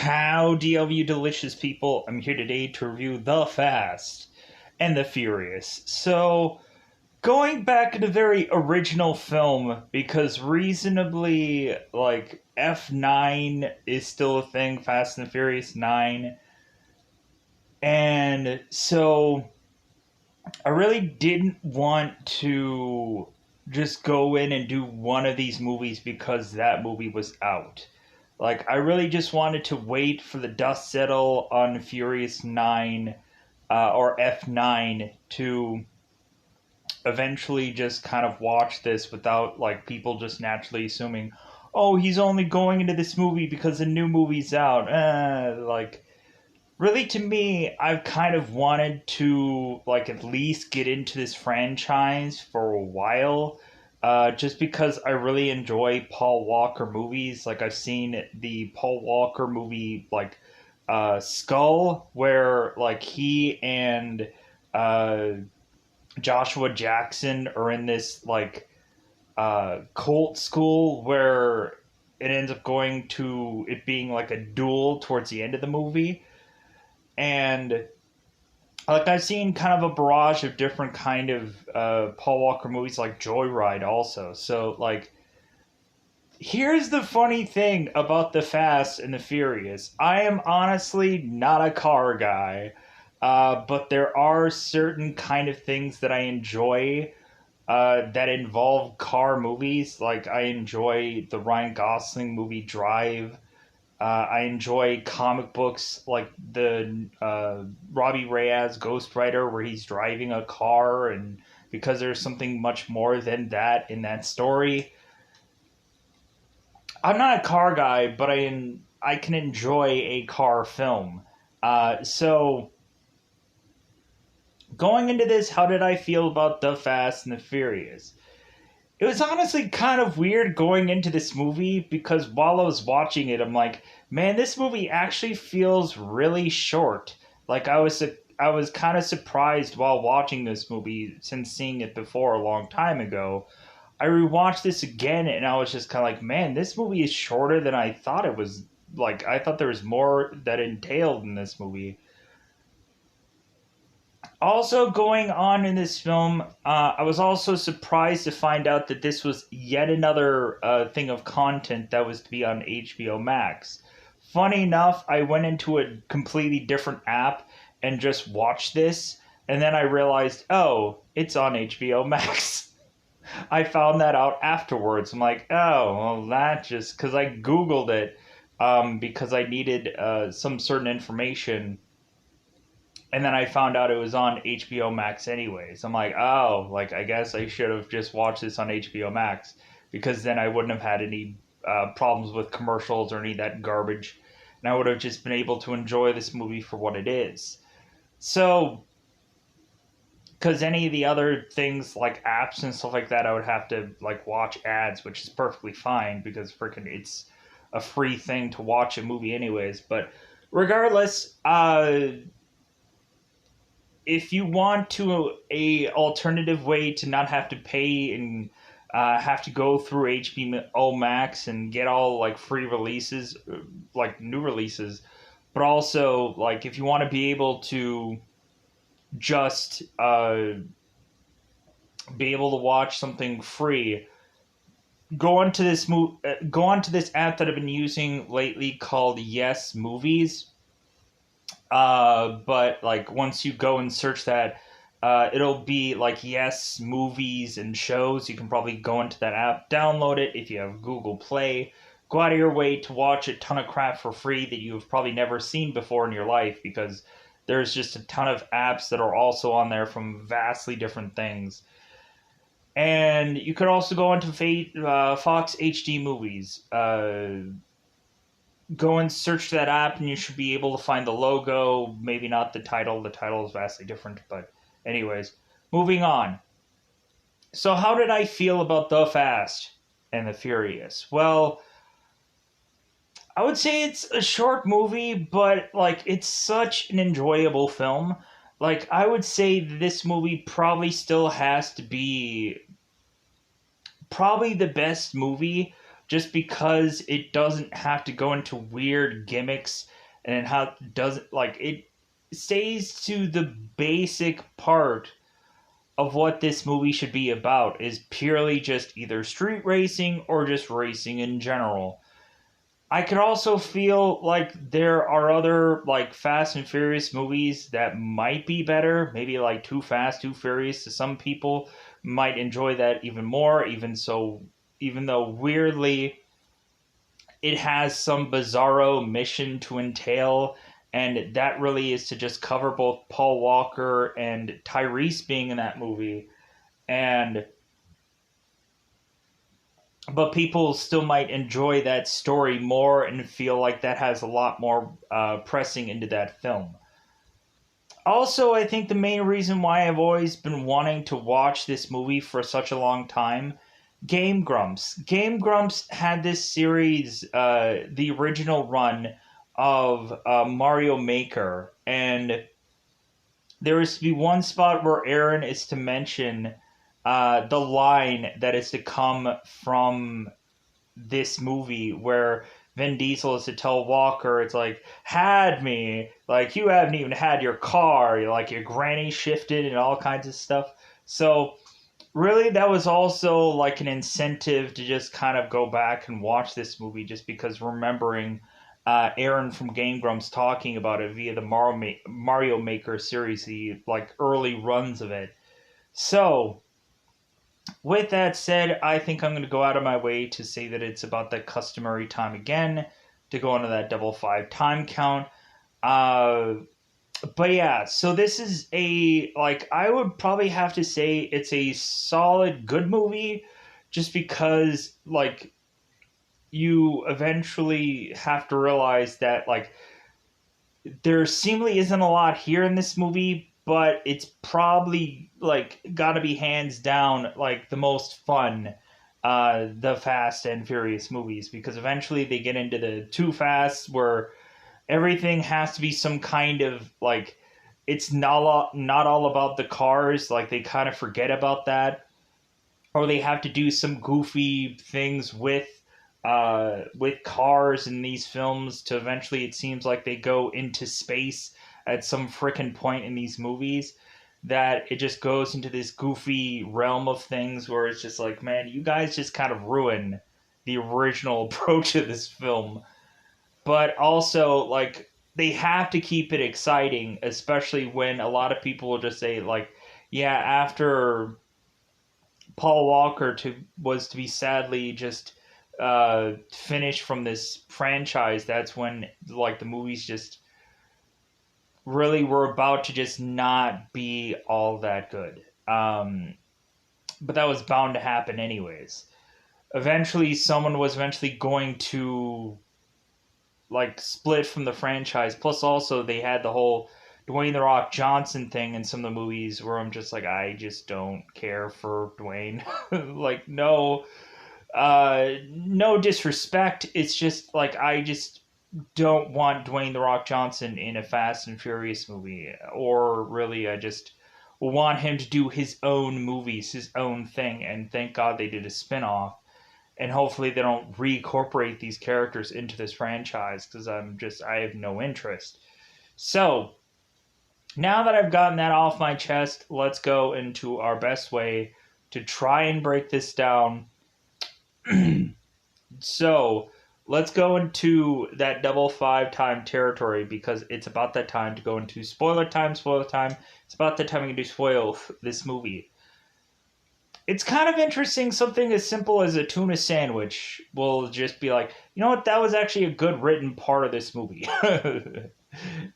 Howdy, all you delicious people. I'm here today to review The Fast and the Furious. So, going back to the very original film, because reasonably, F9 is still a thing, Fast and the Furious 9. And so, I really didn't want to just go in and do one of these movies because that movie was out. I really just wanted to wait for the dust settle on Furious 9 or F9 to eventually just kind of watch this without people just naturally assuming, oh, he's only going into this movie because the new movie's out. Really, to me, I've kind of wanted to at least get into this franchise for a while, just because I really enjoy Paul Walker movies. I've seen the Paul Walker movie Skull, where he and uh, Joshua Jackson are in this cult school where it ends up going to it being a duel towards the end of the movie. And I've seen kind of a barrage of different kind of Paul Walker movies like Joyride also. So here's the funny thing about the Fast and the Furious. I am honestly not a car guy, but there are certain kind of things that I enjoy that involve car movies. I enjoy the Ryan Gosling movie Drive. I enjoy comic books like the Robbie Reyes Ghost Rider, where he's driving a car, and because there's something much more than that in that story. I'm not a car guy, but I can enjoy a car film. So going into this, how did I feel about The Fast and the Furious? It was honestly kind of weird going into this movie because while I was watching it, I'm like, man, this movie actually feels really short. I was kind of surprised while watching this movie since seeing it before a long time ago. I rewatched this again and I was just kind of like, man, this movie is shorter than I thought it was. I thought there was more that entailed in this movie. Also, going on in this film, I was also surprised to find out that this was yet another thing of content that was to be on HBO Max. Funny enough, I went into a completely different app and just watched this, and then I realized, oh, it's on HBO Max. I found that out afterwards. I'm like, oh, well, that just because I Googled it because I needed some certain information, and then I found out it was on HBO Max anyways. I'm like, oh, I guess I should have just watched this on HBO Max because then I wouldn't have had any problems with commercials or any of that garbage, and I would have just been able to enjoy this movie for what it is. So, because any of the other things like apps and stuff like that, I would have to watch ads, which is perfectly fine because freaking it's a free thing to watch a movie anyways. But regardless, if you want to a alternative way to not have to pay and have to go through HBO Max and get all free releases, new releases, but also if you want to be able to just be able to watch something free, go onto this app that I've been using lately called Yes Movies. But once you go and search that, it'll be Yes Movies and Shows. You can probably go into that app, download it if you have Google Play. Go out of your way to watch a ton of crap for free that you've probably never seen before in your life because there's just a ton of apps that are also on there from vastly different things. And you could also go into Fox HD Movies. Go and search that app and you should be able to find the logo, maybe not the title. The title is vastly different, but anyways, moving on. So how did I feel about The Fast and the Furious? Well, I would say it's a short movie, but it's such an enjoyable film. I would say this movie probably still has to be probably the best movie just because it doesn't have to go into weird gimmicks and how does it, like, it stays to the basic part of what this movie should be about, is purely just either street racing or just racing in general. I could also feel like there are other like Fast and Furious movies that might be better. Maybe like Too Fast, Too Furious to some people might enjoy that even more. Even though weirdly it has some bizarro mission to entail, and that really is to just cover both Paul Walker and Tyrese being in that movie. And but people still might enjoy that story more and feel like that has a lot more pressing into that film. Also, I think the main reason why I've always been wanting to watch this movie for such a long time, Game Grumps. Game Grumps had this series, the original run of Mario Maker, and there is to be one spot where Aaron is to mention the line that is to come from this movie where Vin Diesel is to tell Walker, it's like, had me, like, you haven't even had your car, like, your granny shifted and all kinds of stuff. So, really, that was also like an incentive to just kind of go back and watch this movie just because remembering Aaron from Game Grumps talking about it via the Mario Maker series, the like early runs of it. So, with that said, I think I'm going to go out of my way to say that it's about that customary time again to go into that double five time count. Uh, but yeah, so this is like, I would probably have to say it's a solid, good movie just because, like, you eventually have to realize that, like, there seemingly isn't a lot here in this movie, but it's probably like got to be hands down like the most fun the Fast and Furious movies, because eventually they get into the Too Fast where everything has to be some kind of like, it's not all about the cars, like they kind of forget about that, or they have to do some goofy things with cars in these films to eventually, it seems like they go into space at some freaking point in these movies, that it just goes into this goofy realm of things where it's just like, man, you guys just kind of ruin the original approach of this film. But also, like, they have to keep it exciting, especially when a lot of people will just say like, yeah, after Paul Walker was to be sadly just finished from this franchise, that's when like the movies just really were about to just not be all that good. But that was bound to happen anyways. Eventually, someone was eventually going to like split from the franchise. Plus, also they had the whole Dwayne the Rock Johnson thing in some of the movies where I'm just like, I just don't care for Dwayne. Like, no disrespect. It's just like, I just don't want Dwayne the Rock Johnson in a Fast and Furious movie, or really, I just want him to do his own movies, his own thing. And thank God they did a spinoff, and hopefully they don't reincorporate these characters into this franchise, because I have no interest. So now that I've gotten that off my chest, let's go into our best way to try and break this down. So let's go into that double five time territory, because it's about that time to go into spoiler time. Spoiler time. It's about the time we can do spoil this movie. It's kind of interesting. Something as simple as a tuna sandwich will just be like, you know what? That was actually a good written part of this movie.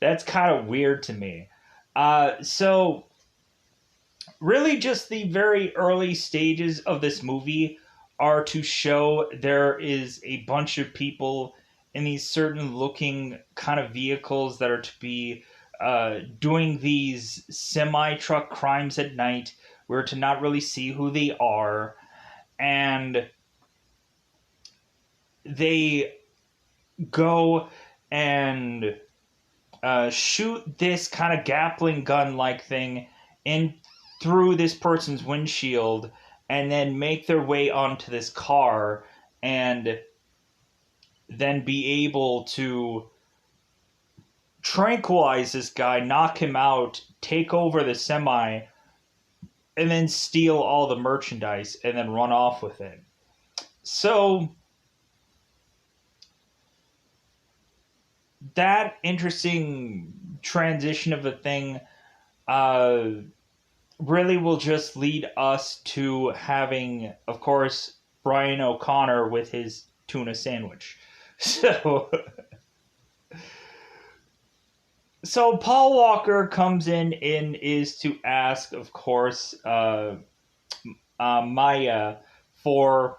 That's kind of weird to me. So really, just the very early stages of this movie are to show there is a bunch of people in these certain looking kind of vehicles that are to be doing these semi truck crimes at night. We're to not really see who they are, and they go and shoot this kind of Gatling gun like thing in through this person's windshield, and then make their way onto this car, and then be able to tranquilize this guy, knock him out, take over the semi, and then steal all the merchandise and then run off with it. So that interesting transition of a thing really will just lead us to having, of course, Brian O'Connor with his tuna sandwich. So Paul Walker comes in and is to ask, of course, Maya for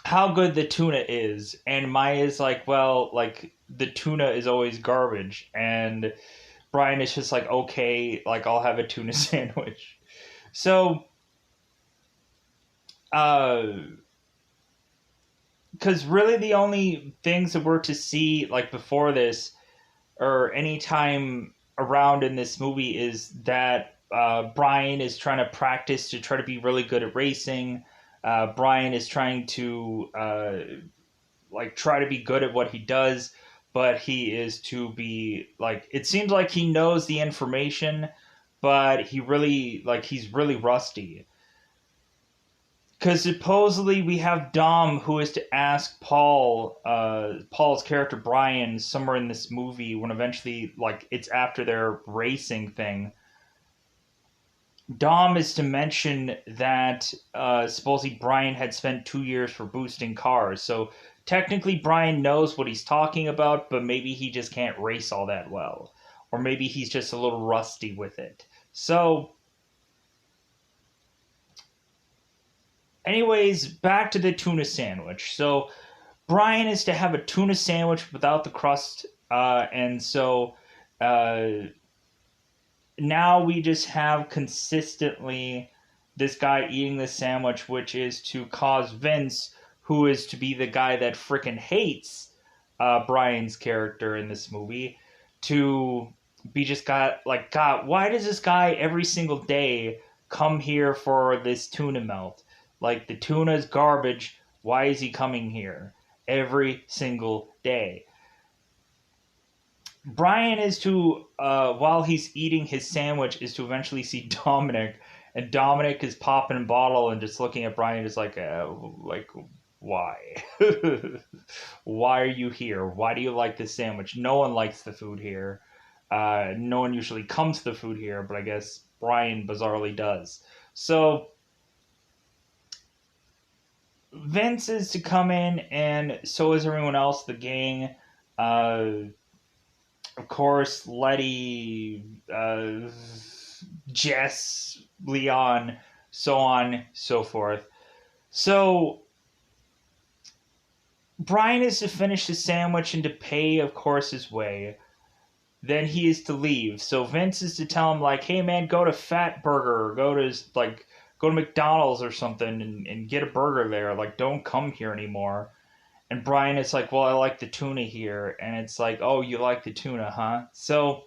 how good the tuna is, and Maya's like, well, like the tuna is always garbage, and Brian is just like, okay, like I'll have a tuna sandwich. So, because really the only things that we're to see like before this or any time around in this movie is that Brian is trying to practice to try to be really good at racing. Brian is trying to like try to be good at what he does, but he is to be like, it seems like he knows the information, but he's really rusty. Because supposedly we have Dom who is to ask Paul's character Brian somewhere in this movie when eventually like it's after their racing thing. Dom is to mention that supposedly Brian had spent 2 years for boosting cars. So technically Brian knows what he's talking about, but maybe he just can't race all that well. Or maybe he's just a little rusty with it. So anyways, back to the tuna sandwich. So Brian is to have a tuna sandwich without the crust. And so now we just have consistently this guy eating the sandwich, which is to cause Vince, who is to be the guy that frickin' hates Brian's character in this movie, to be just God, why does this guy every single day come here for this tuna melt? Like, the tuna is garbage. Why is he coming here every single day? Brian is to, while he's eating his sandwich, is to eventually see Dominic, and Dominic is popping a bottle and just looking at Brian, just like why? Why are you here? Why do you like this sandwich? No one likes the food here. No one usually comes to the food here, but I guess Brian bizarrely does. So Vince is to come in, and so is everyone else, the gang. Of course, Letty, Jess, Leon, so on, so forth. So Brian is to finish the sandwich and to pay, of course, his way. Then he is to leave. So Vince is to tell him, like, hey, man, go to Fat Burger, or go to McDonald's or something and get a burger there. Like, don't come here anymore. And Brian is like, well, I like the tuna here. And it's like, oh, you like the tuna, huh? So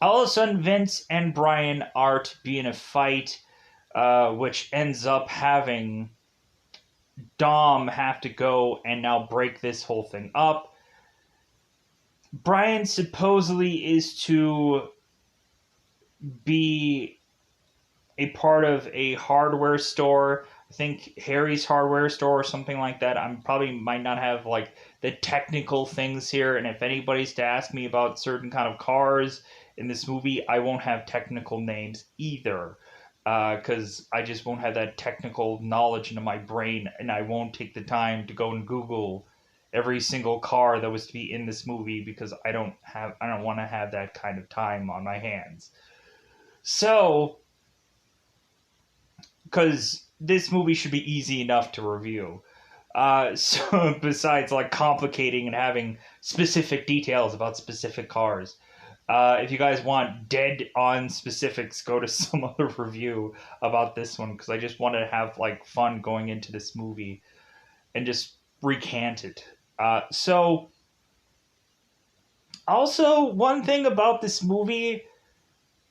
all of a sudden, Vince and Brian are to be in a fight, which ends up having Dom have to go and now break this whole thing up. Brian supposedly is to be a part of a hardware store. I think Harry's hardware store or something like that. I probably might not have like the technical things here, and if anybody's to ask me about certain kind of cars in this movie, I won't have technical names either, because I just won't have that technical knowledge into my brain, and I won't take the time to go and Google every single car that was to be in this movie, because I don't want to have that kind of time on my hands. So, because this movie should be easy enough to review. So besides like complicating and having specific details about specific cars. If you guys want dead on specifics, go to some other review about this one, because I just wanted to have like fun going into this movie and just recant it. So also one thing about this movie,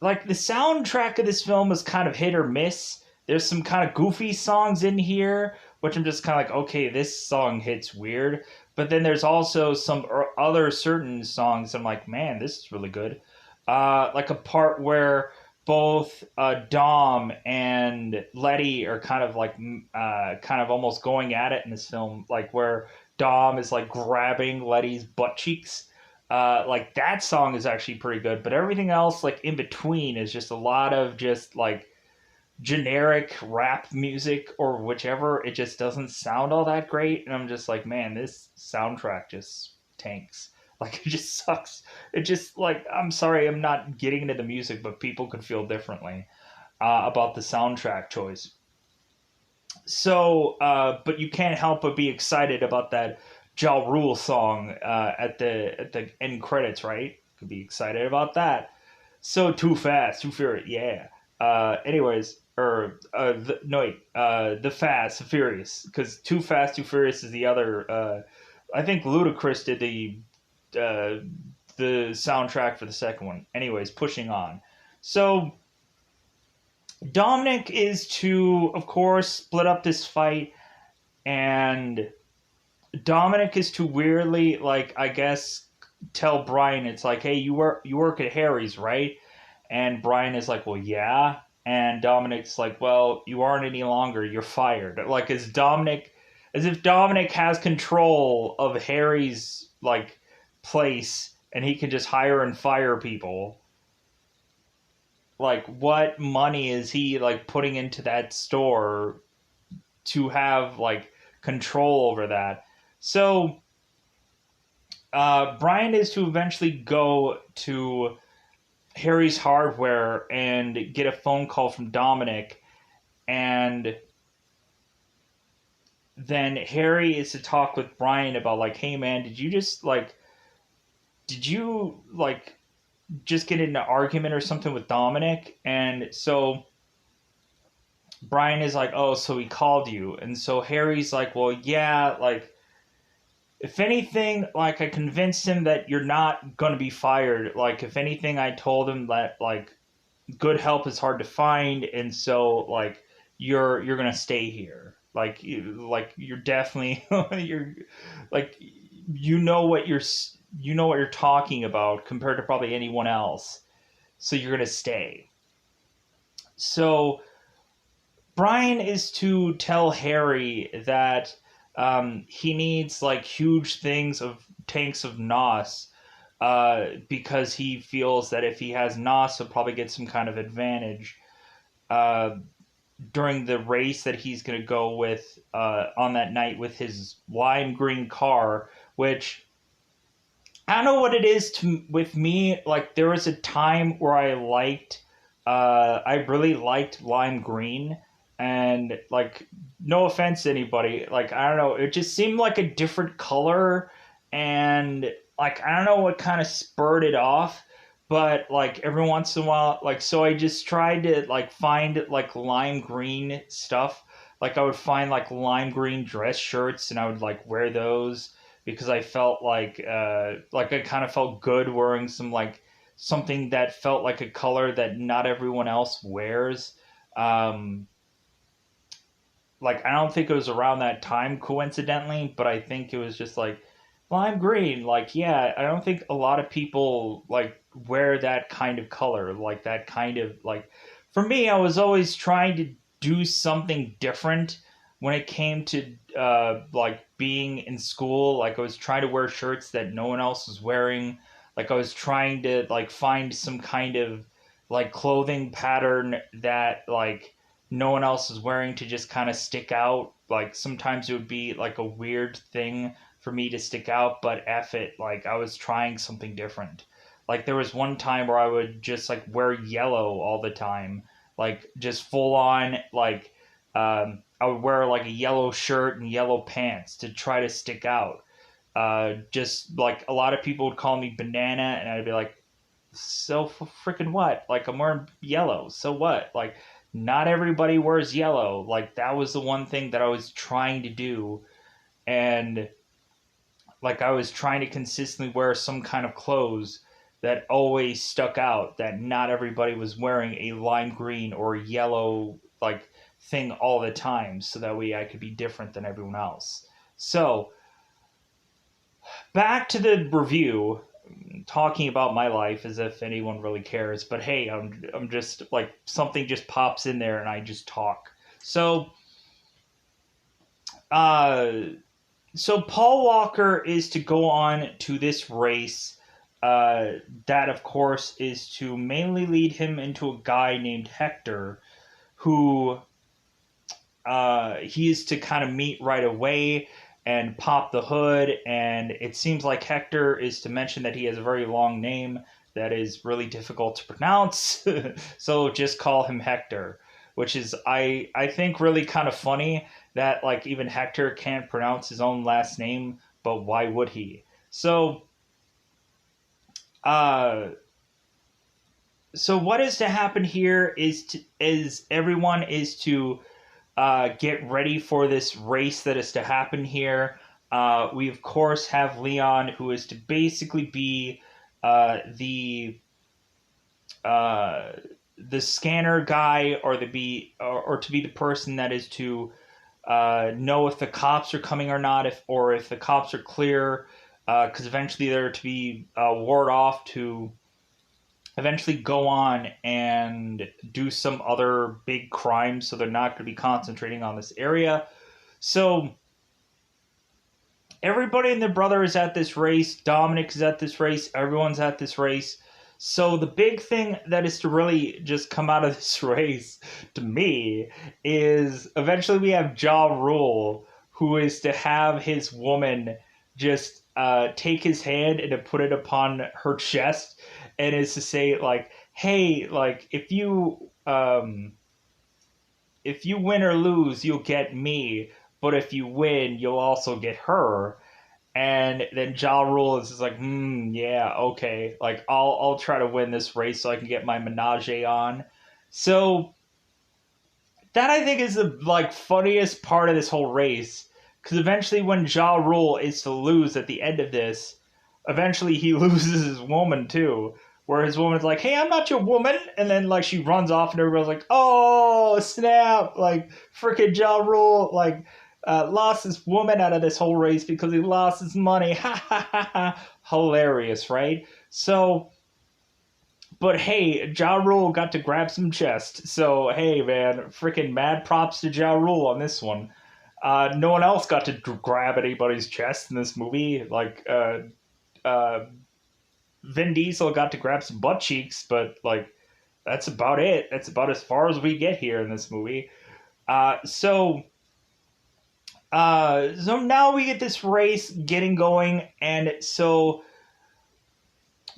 like the soundtrack of this film is kind of hit or miss. There's some kind of goofy songs in here, which I'm just kind of like, okay, this song hits weird. But then there's also some other certain songs I'm like, man, this is really good. Like a part where both Dom and Letty are kind of like, kind of almost going at it in this film, like where Dom is like grabbing Letty's butt cheeks. Like that song is actually pretty good, but everything else like in between is just a lot of just like generic rap music or whichever. It just doesn't sound all that great, and I'm just like, man, this soundtrack just tanks. Like it just sucks. It just like, I'm sorry, I'm not getting into the music, but people could feel differently about the soundtrack choice. So, but you can't help but be excited about that Ja Rule song at the end credits, right? Could be excited about that. So Too Fast, Too Furious, yeah. Anyways, or no wait, The Fast, The Furious, because Too Fast, Too Furious is the other. I think Ludacris did uh, the soundtrack for the second one. Anyways, pushing on. So Dominic is to, of course, split up this fight, and Dominic is to weirdly, like, I guess, tell Brian, it's like, hey, you work at Harry's, right? And Brian is like, well, yeah. And Dominic's like, well, you aren't any longer. You're fired. Like, as if Dominic has control of Harry's like place, and he can just hire and fire people. Like, what money is he like putting into that store to have like control over that? So Brian is to eventually go to Harry's Hardware and get a phone call from Dominic, and then Harry is to talk with Brian about like, hey man, did you like just get in an argument or something with Dominic? And so Brian is like, oh, so he called you. And so Harry's like, well, yeah, like if anything, like I convinced him that you're not gonna be fired. Like if anything, I told him that like good help is hard to find, and so like you're gonna stay here. Like you're definitely you're like you know what you're talking about compared to probably anyone else. So you're gonna stay. So Brian is to tell Harry that he needs like huge things of tanks of Nos, because he feels that if he has Nos, he'll probably get some kind of advantage uh, during the race that he's going to go with on that night with his lime green car, which I don't know what it is with me. Like there was a time where I really liked lime green, and like no offense to anybody, like I don't know, it just seemed like a different color, and like I don't know what kind of spurred it off, but like every once in a while, like so I just tried to like find like lime green stuff. Like I would find like lime green dress shirts, and I would like wear those because I felt like I kind of felt good wearing something that felt like a color that not everyone else wears. Um, like I don't think it was around that time coincidentally, but I think it was just like lime green. Like yeah, I don't think a lot of people like wear that kind of color, like that kind of like. For me, I was always trying to do something different when it came to like being in school. Like I was trying to wear shirts that no one else was wearing. Like I was trying to like find some kind of like clothing pattern that like no one else is wearing to just kind of stick out. Like sometimes it would be like a weird thing for me to stick out, but F it, like I was trying something different. Like there was one time where I would just like wear yellow all the time, like just full on like I would wear like a yellow shirt and yellow pants to try to stick out. Just like a lot of people would call me banana, and I'd be like, so freaking what? Like I'm wearing yellow, so what? Like not everybody wears yellow. Like that was the one thing that I was trying to do, and like I was trying to consistently wear some kind of clothes that always stuck out. That not everybody was wearing a lime green or yellow like thing all the time, so that way I could be different than everyone else. So back to the review, talking about my life as if anyone really cares. But hey, I'm just like, something just pops in there and I just talk. So uh so Paul Walker is to go on to this race. That of course is to mainly lead him into a guy named Hector, who he is to kind of meet right away and pop the hood. And it seems like Hector is to mention that he has a very long name that is really difficult to pronounce. So just call him Hector, which is, I think, really kind of funny that like even Hector can't pronounce his own last name, but why would he? So uh so what is to happen here is everyone is to get ready for this race that is to happen here. We of course have Leon, who is to basically be the uh, the scanner guy, or or to be the person that is to know if the cops are coming or not, if the cops are clear, because eventually they're to be ward off to eventually go on and do some other big crimes, so they're not going to be concentrating on this area. So everybody and their brother is at this race. Dominic is at this race. Everyone's at this race. So the big thing that is to really just come out of this race, to me, is eventually we have Ja Rule, who is to have his woman just take his hand and to put it upon her chest, and is to say like, "Hey, like if you win or lose, you'll get me, but if you win, you'll also get her." And then Ja Rule is just like, yeah, okay. Like I'll try to win this race so I can get my menage on. So that I think is the like funniest part of this whole race. Because eventually when Ja Rule is to lose at the end of this, eventually he loses his woman too. Where his woman's like, "Hey, I'm not your woman," and then like she runs off, and everybody's like, "Oh snap!" Like freaking Ja Rule, like lost his woman out of this whole race because he lost his money. Ha ha ha ha! Hilarious, right? So, but hey, Ja Rule got to grab some chest. So hey, man, freaking mad props to Ja Rule on this one. No one else got to grab anybody's chest in this movie. Like uh, Vin Diesel got to grab some butt cheeks, but like that's about it. That's about as far as we get here in this movie. So now we get this race getting going, and so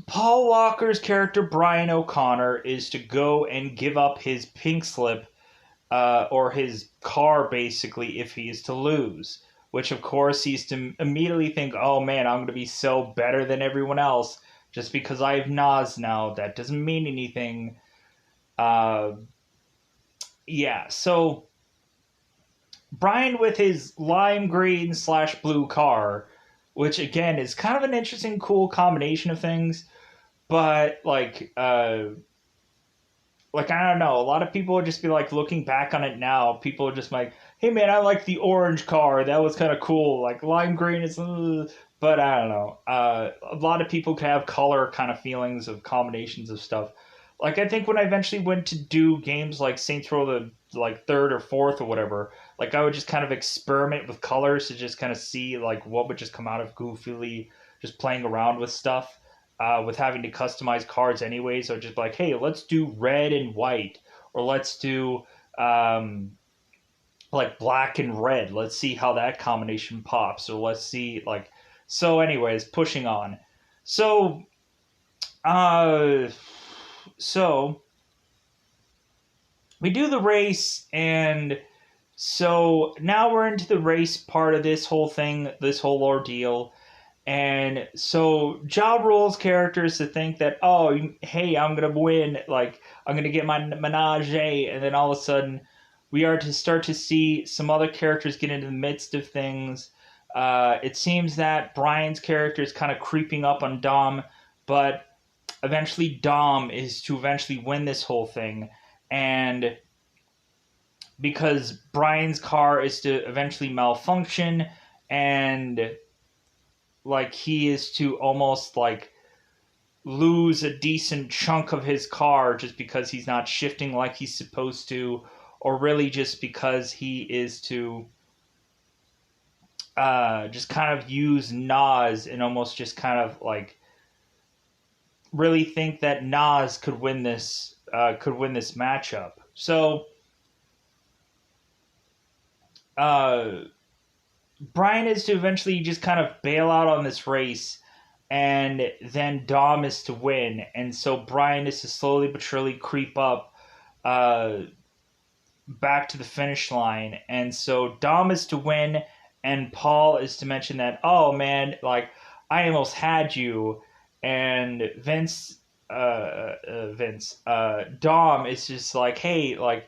Paul Walker's character Brian O'Connor is to go and give up his pink slip, or his car basically, if he is to lose. Which of course he's to immediately think, "Oh man, I'm going to be so better than everyone else just because I have Nas now. That doesn't mean anything." Uh, yeah, so Brian with his lime green slash blue car, which again is kind of an interesting, cool combination of things, but like I don't know, a lot of people would just be like looking back on it now. People are just like, "Hey man, I like the orange car. That was kind of cool." Like lime green is, but I don't know. A lot of people can have color kind of feelings of combinations of stuff. Like I think when I eventually went to do games like Saints Row the like third or fourth or whatever, like I would just kind of experiment with colors to just kind of see like what would just come out of goofily just playing around with stuff, with having to customize cards anyway. So just like, hey, let's do red and white, or let's do um, like black and red. Let's see how that combination pops, or let's see like. So, anyways, pushing on. So, uh, so we do the race, and so now we're into the race part of this whole thing, this whole ordeal. And so Ja Rule's character is to think that, oh, hey, I'm gonna win, like I'm gonna get my menage, and then all of a sudden we are to start to see some other characters get into the midst of things. It seems that Brian's character is kind of creeping up on Dom, but eventually Dom is to eventually win this whole thing, and because Brian's car is to eventually malfunction, and like he is to almost like lose a decent chunk of his car just because he's not shifting like he's supposed to, or really just because he is to just kind of use Nas and almost just kind of like really think that Nas could win this matchup. So uh, Brian is to eventually just kind of bail out on this race, and then Dom is to win, and so Brian is to slowly but surely creep up uh, back to the finish line, and so Dom is to win, and Paul is to mention that, oh man, like I almost had you, and Dom is just like, hey, like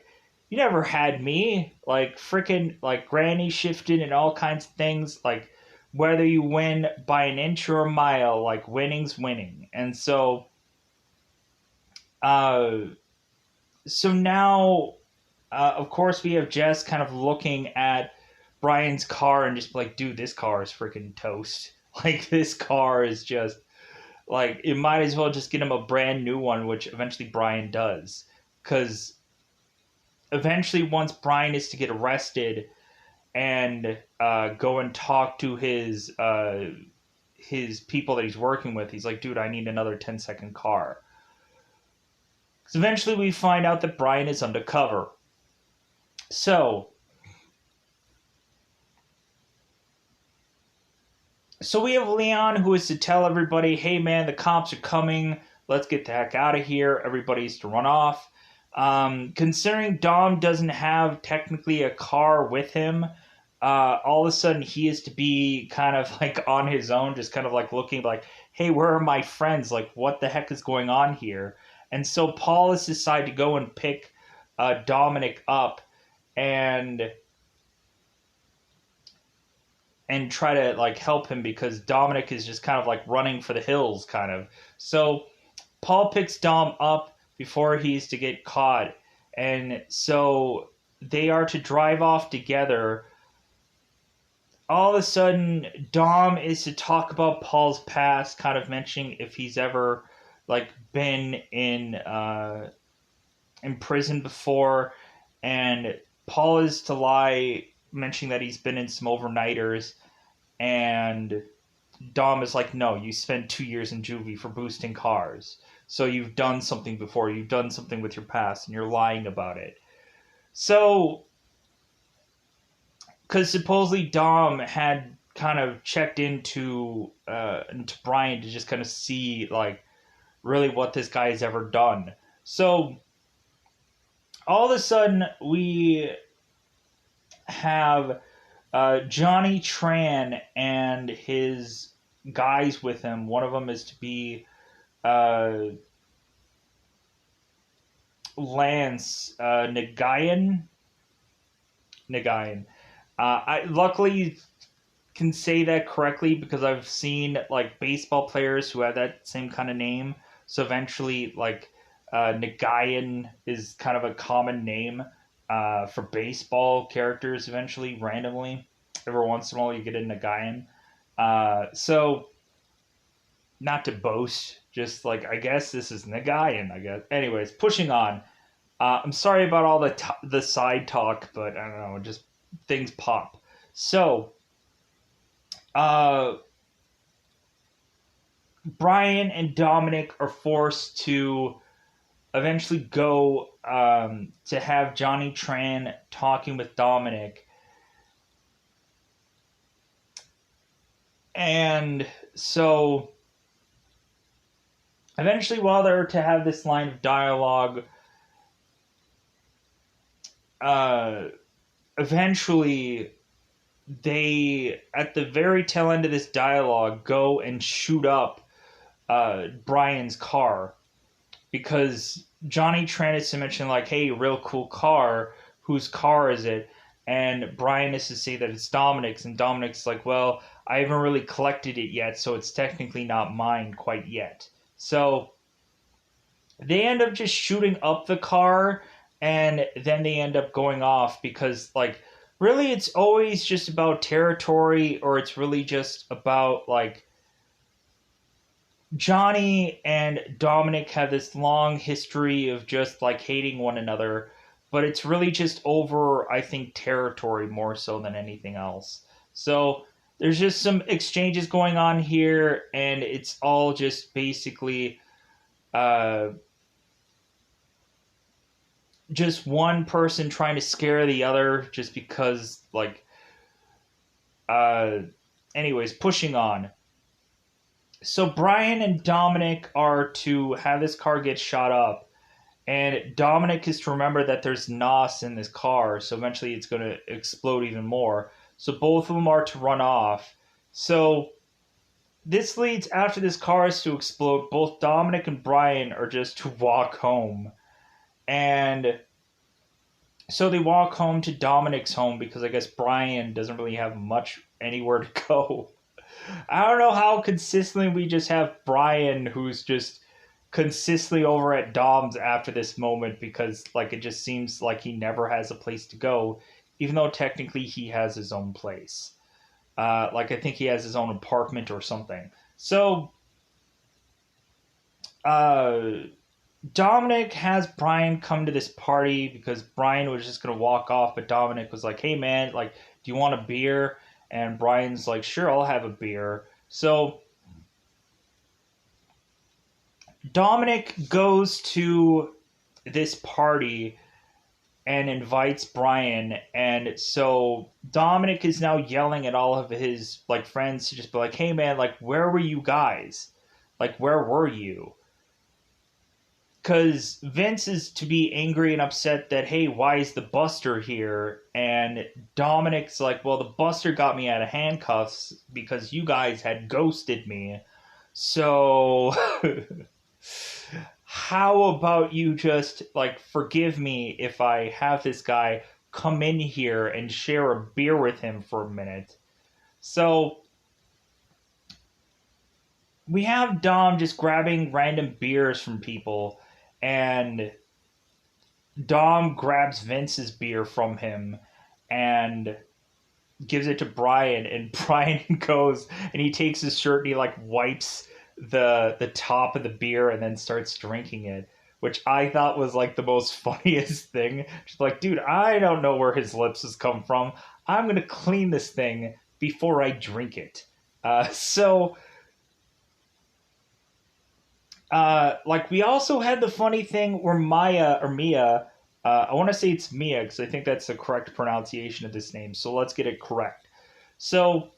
you never had me, like freaking like Granny shifted and all kinds of things, like whether you win by an inch or a mile, like winning's winning, and uh, so now of course, we have Jess kind of looking at Brian's car and just like, dude, this car is freaking toast. Like, this car is just like, it might as well just get him a brand new one, which eventually Brian does. Because eventually, once Brian is to get arrested and go and talk to his people that he's working with, he's like, dude, I need another 10-second car. Because eventually, we find out that Brian is undercover. So, So we have Leon who is to tell everybody, hey man, the cops are coming. Let's get the heck out of here. Everybody's to run off. Considering Dom doesn't have technically a car with him, all of a sudden he is to be kind of like on his own, just kind of like looking like, hey, where are my friends? Like, what the heck is going on here? And so Paul has decided to go and pick Dominic up and try to like help him because Dominic is just kind of like running for the hills kind of. So Paul picks Dom up before he's to get caught. And so they are to drive off together. All of a sudden Dom is to talk about Paul's past, kind of mentioning if he's ever like been in prison before, and Paul is to lie, mentioning that he's been in some overnighters, and Dom is like, no, you spent 2 years in juvie for boosting cars. So you've done something before. You've done something with your past, and you're lying about it. So, because supposedly Dom had kind of checked into Brian to just kind of see like really what this guy has ever done. So all of a sudden we have Johnny Tran and his guys with him. One of them is to be uh, Lance Nagayan. Nagayan. I luckily can say that correctly because I've seen like baseball players who have that same kind of name. So eventually, like Nagayan is kind of a common name for baseball characters. Eventually, randomly, every once in a while, you get a Nagayan. So not to boast, just like I guess this is Nagayan. I guess. Anyways, pushing on. I'm sorry about all the side talk, but I don't know, just things pop. So, uh, Brian and Dominic are forced to eventually go to have Johnny Tran talking with Dominic. And so, eventually, while they're to have this line of dialogue, uh, eventually they, at the very tail end of this dialogue, go and shoot up Brian's car because Johnny Tran is to mention like, "Hey, real cool car. Whose car is it?" And Brian is to say that it's Dominic's, and Dominic's like, "Well, I haven't really collected it yet, so it's technically not mine quite yet." So they end up just shooting up the car, and then they end up going off because, like, really it's always just about territory, or it's really just about, like, Johnny and Dominic have this long history of just like hating one another, but it's really just over, I think, territory more so than anything else. So there's just some exchanges going on here, and it's all just basically uh, just one person trying to scare the other just because, like, uh, anyways, pushing on. So Brian and Dominic are to have this car get shot up, and Dominic is to remember that there's NOS in this car, so eventually it's going to explode even more. So both of them are to run off. So this leads, after this car is to explode, both Dominic and Brian are just to walk home. And so they walk home to Dominic's home because I guess Brian doesn't really have much anywhere to go. I don't know how consistently we just have Brian, who's just consistently over at Dom's after this moment, because, like, it just seems like he never has a place to go, even though technically he has his own place. Like, I think he has his own apartment or something. So uh, Dominic has Brian come to this party because Brian was just gonna walk off, but Dominic was like, "Hey man, like, do you want a beer?" And Brian's like, "Sure, I'll have a beer." So Dominic goes to this party and invites Brian, and so Dominic is now yelling at all of his, like, friends to just be like, "Hey man, like, where were you guys? Like, where were you?" Because Vince is to be angry and upset that, hey, why is the Buster here? And Dominic's like, well, the Buster got me out of handcuffs because you guys had ghosted me. So how about you just, like, forgive me if I have this guy come in here and share a beer with him for a minute? So we have Dom just grabbing random beers from people, and Dom grabs Vince's beer from him and gives it to Brian, and Brian goes and he takes his shirt and he, like, wipes the top of the beer and then starts drinking it, which I thought was, like, the most funniest thing. Just like, dude, I don't know where his lips has come from. I'm gonna clean this thing before I drink it. Like, we also had the funny thing where Mia, I want to say it's Mia because I think that's the correct pronunciation of this name. So let's get it correct. So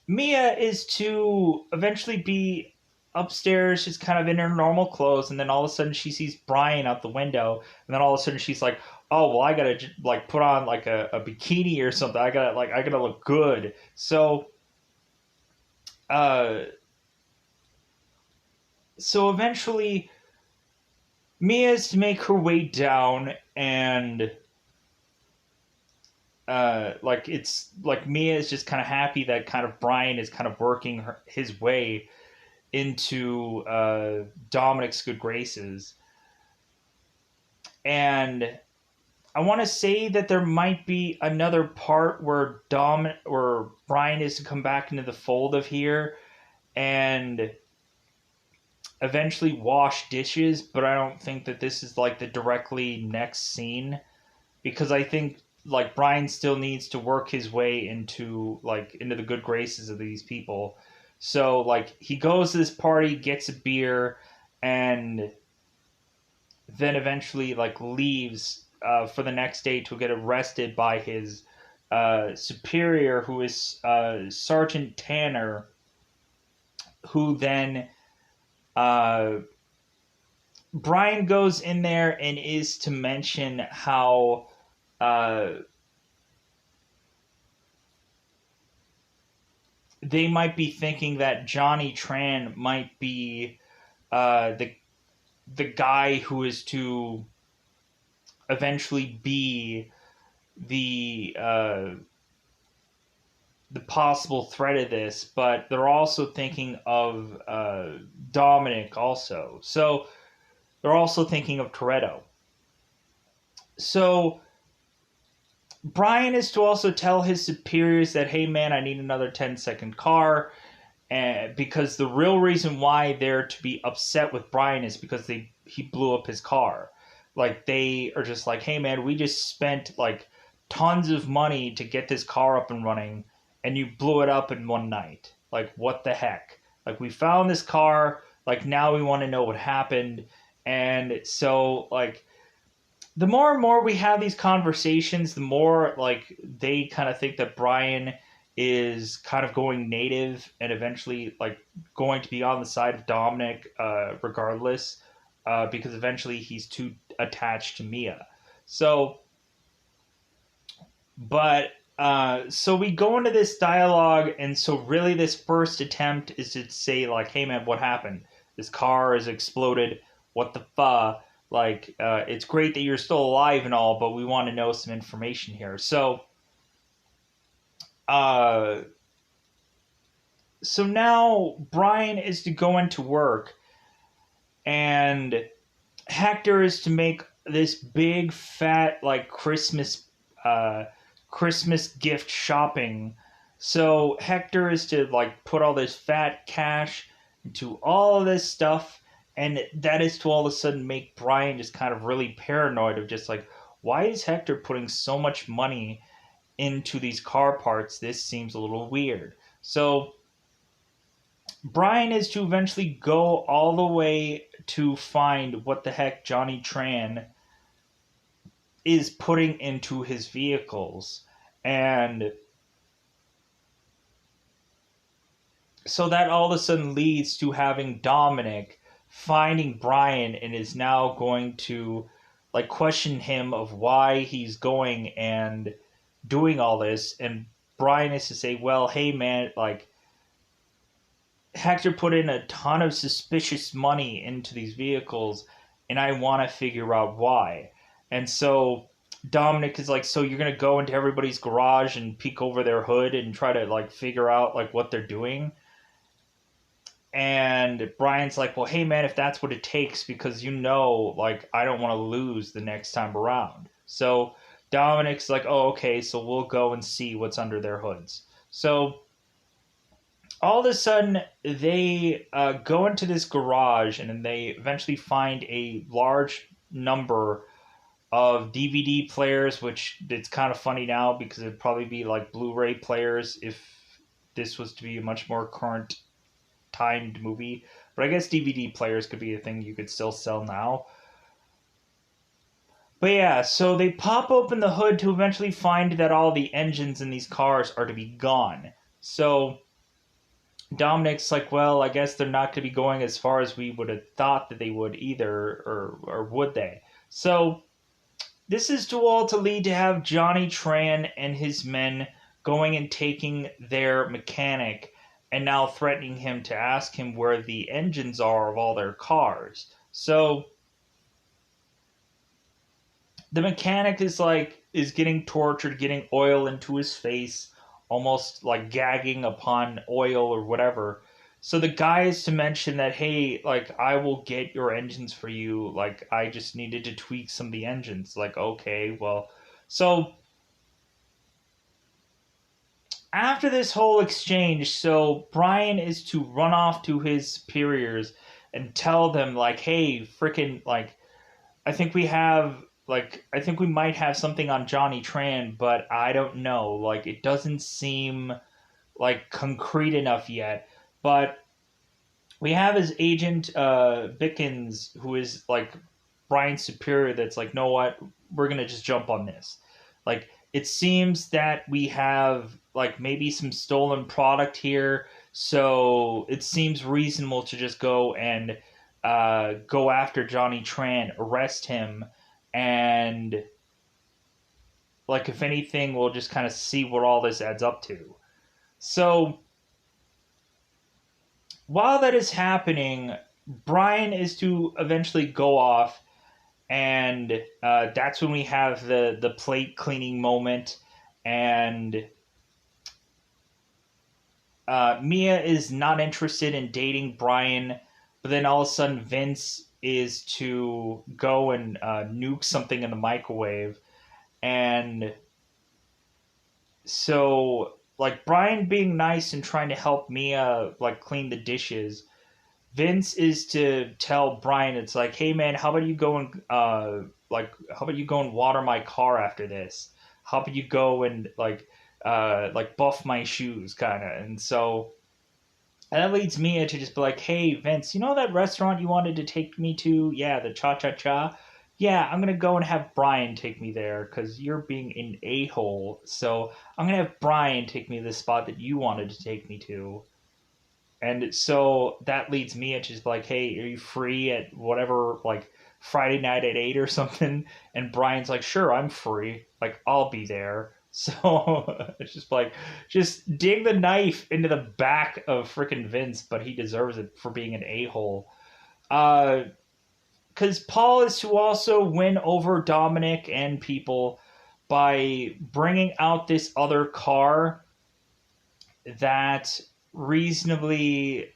Mia is to eventually be upstairs, just kind of in her normal clothes, and then all of a sudden she sees Brian out the window, and then all of a sudden she's like, "Oh well, I gotta, like, put on, like, a bikini or something. I gotta look good." Uh, so eventually Mia's to make her way down, and like, it's like Mia is just kind of happy that kind of Brian is kind of working his way into Dominic's good graces. And I want to say that there might be another part where Brian is to come back into the fold of here and eventually wash dishes, but I don't think that this is, like, the directly next scene, because I think, like, Brian still needs to work his way into, like, into the good graces of these people. So, like, he goes to this party, gets a beer, and then eventually, like, leaves for the next day to get arrested by his superior, who is Sergeant Tanner, who then Brian goes in there and is to mention how uh, they might be thinking that Johnny Tran might be the guy who is to eventually be the possible threat of this, but they're also thinking of Dominic also. So they're also thinking of Toretto. So Brian is to also tell his superiors that, hey man, I need another 10-second car. And because the real reason why they're to be upset with Brian is because he blew up his car. Like they are just like, hey man, we just spent like tons of money to get this car up and running, and you blew it up in one night. Like what the heck? Like we found this car. Like now we want to know what happened. And so like the more and more we have these conversations, the more like they kind of think that Brian is kind of going native and eventually like going to be on the side of Dominic, regardless, because eventually he's too attached to Mia. So, but so we go into this dialogue, and so really this first attempt is to say like, "Hey man, what happened? This car has exploded. What the fuck?" Like, it's great that you're still alive and all, but we want to know some information here. Uh, so now Brian is to go into work, and Hector is to make this big fat like uh, Christmas gift shopping. So Hector is to like put all this fat cash into all of this stuff, and that is to all of a sudden make Brian just kind of really paranoid of just like, why is Hector putting so much money into these car parts? This seems a little weird. So Brian is to eventually go all the way to find what the heck Johnny Tran is putting into his vehicles. And so that all of a sudden leads to having Dominic finding Brian and is now going to like question him of why he's going and doing all this. And Brian is to say, well, hey man, like Hector put in a ton of suspicious money into these vehicles, and I want to figure out why. And so Dominic is like, so you're gonna go into everybody's garage and peek over their hood and try to like figure out like what they're doing. And Brian's like, well, hey man, if that's what it takes, because like I don't want to lose the next time around. So Dominic's like, oh, okay, so we'll go and see what's under their hoods. So all of a sudden they go into this garage, and then they eventually find a large number of DVD players, which it's kind of funny now because it'd probably be like Blu-ray players if this was to be a much more current timed movie. But I guess DVD players could be a thing you could still sell now. But yeah, so they pop open the hood to eventually find that all the engines in these cars are to be gone. So Dominic's like, well, I guess they're not going to be going as far as we would have thought that they would either, or would they? So this is to all to lead to have Johnny Tran and his men going and taking their mechanic and now threatening him to ask him where the engines are of all their cars. So the mechanic is getting tortured, getting oil into his face, almost like gagging upon oil or whatever. So the guy is to mention that, hey, like I will get your engines for you. Like I just needed to tweak some of the engines. Like okay, well, so after this whole exchange, so Brian is to run off to his superiors and tell them like, hey, freaking like I think we might have something on Johnny Tran, but I don't know. Like it doesn't seem like concrete enough yet. But we have his agent Bickens, who is like Brian's superior. That's like, know what? We're gonna just jump on this. Like it seems that we have like maybe some stolen product here, so it seems reasonable to just go and go after Johnny Tran, arrest him, and like if anything, we'll just kind of see what all this adds up to. So while that is happening, Brian is to eventually go off, and that's when we have the plate cleaning moment, and Mia is not interested in dating Brian, but then all of a sudden Vince is to go and nuke something in the microwave. And so, like, Brian being nice and trying to help Mia, like, clean the dishes, Vince is to tell Brian, it's like, hey man, how about you go and how about you go and water my car after this? How about you go and like buff my shoes, kind of. And so and that leads Mia to just be like, hey Vince, you know that restaurant you wanted to take me to? Yeah, the Cha Cha Cha. Yeah, I'm gonna go and have Brian take me there because you're being an a hole. So I'm gonna have Brian take me to the spot that you wanted to take me to. And so that leads me to just like, hey, are you free at whatever, like Friday night at 8 or something? And Brian's like, sure, I'm free. Like, I'll be there. So it's just like, just dig the knife into the back of freaking Vince, but he deserves it for being an a hole. Because Paul is to also win over Dominic and people by bringing out this other car that reasonably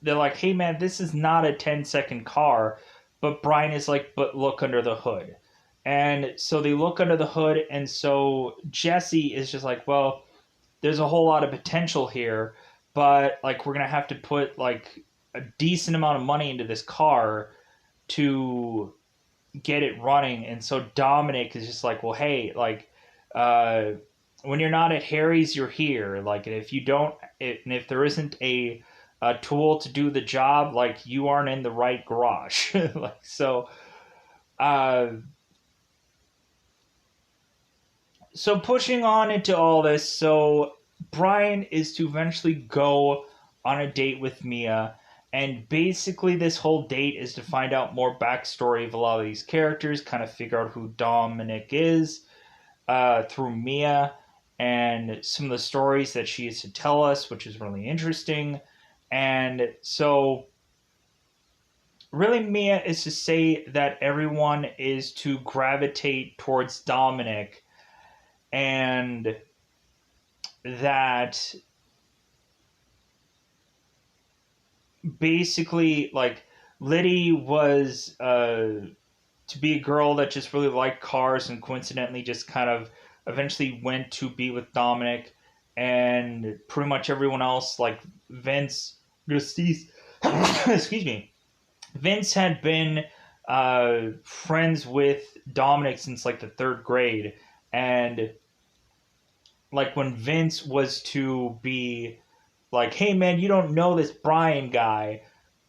they're like, hey man, this is not a 10-second car. But Brian is like, but look under the hood. And so they look under the hood, and so Jesse is just like, well, there's a whole lot of potential here, but like we're gonna have to put like a decent amount of money into this car to get it running. And so Dominic is just like, well, hey, like uh when you're not at Harry's, you're here. Like, and if you don't, and if there isn't a tool to do the job, like you aren't in the right garage. Like so, uh, so pushing on into all this, so Brian is to eventually go on a date with Mia. And basically, this whole date is to find out more backstory of a lot of these characters, kind of figure out who Dominic is through Mia and some of the stories that she has to tell us, which is really interesting. And so, really, Mia is to say that everyone is to gravitate towards Dominic, and that basically, like, Liddy was to be a girl that just really liked cars and coincidentally just kind of eventually went to be with Dominic, and pretty much everyone else, like Vince, excuse me, Vince had been friends with Dominic since like the third grade, and like when Vince was to be like, "Hey man, you don't know this Brian guy,"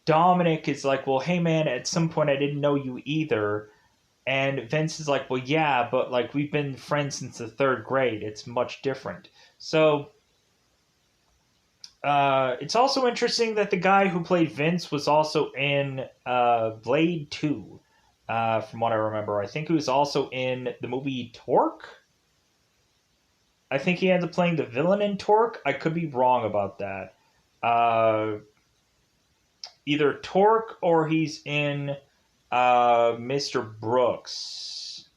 Dominic is like, "Well, hey man, at some point I didn't know you either." And Vince is like, "Well, yeah, but like we've been friends since the third grade. It's much different." So it's also interesting that the guy who played Vince was also in Blade 2, from what I remember. I think he was also in the movie Torque. I think he ends up playing the villain in Torque. I could be wrong about that. Uh, Either Torque or he's in Mr. Brooks.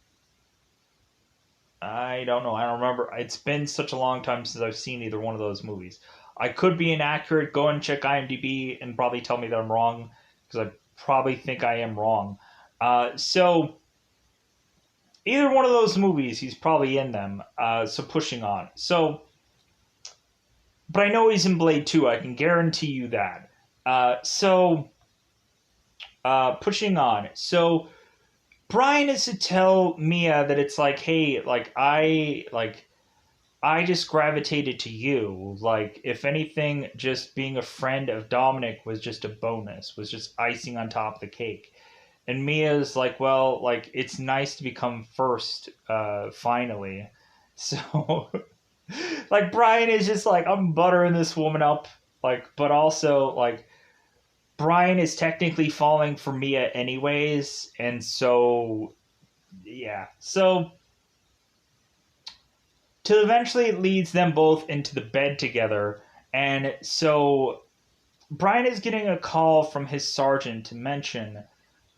I don't know. I don't remember. It's been such a long time since I've seen either one of those movies. I could be inaccurate. Go and check IMDb and probably tell me that I'm wrong because I probably think I am wrong. So either one of those movies, he's probably in them. So pushing on. So, but I know he's in Blade 2. I can guarantee you that. Pushing on. So Brian is to tell Mia that it's like, hey, I just gravitated to you. Like, if anything, just being a friend of Dominic was just a bonus, was just icing on top of the cake. And Mia's like, well, like, it's nice to become first, finally. So, like, Brian is just like, I'm buttering this woman up. Like, but also, like, Brian is technically falling for Mia anyways. And so, yeah. So, till eventually it leads them both into the bed together. And so Brian is getting a call from his sergeant to mention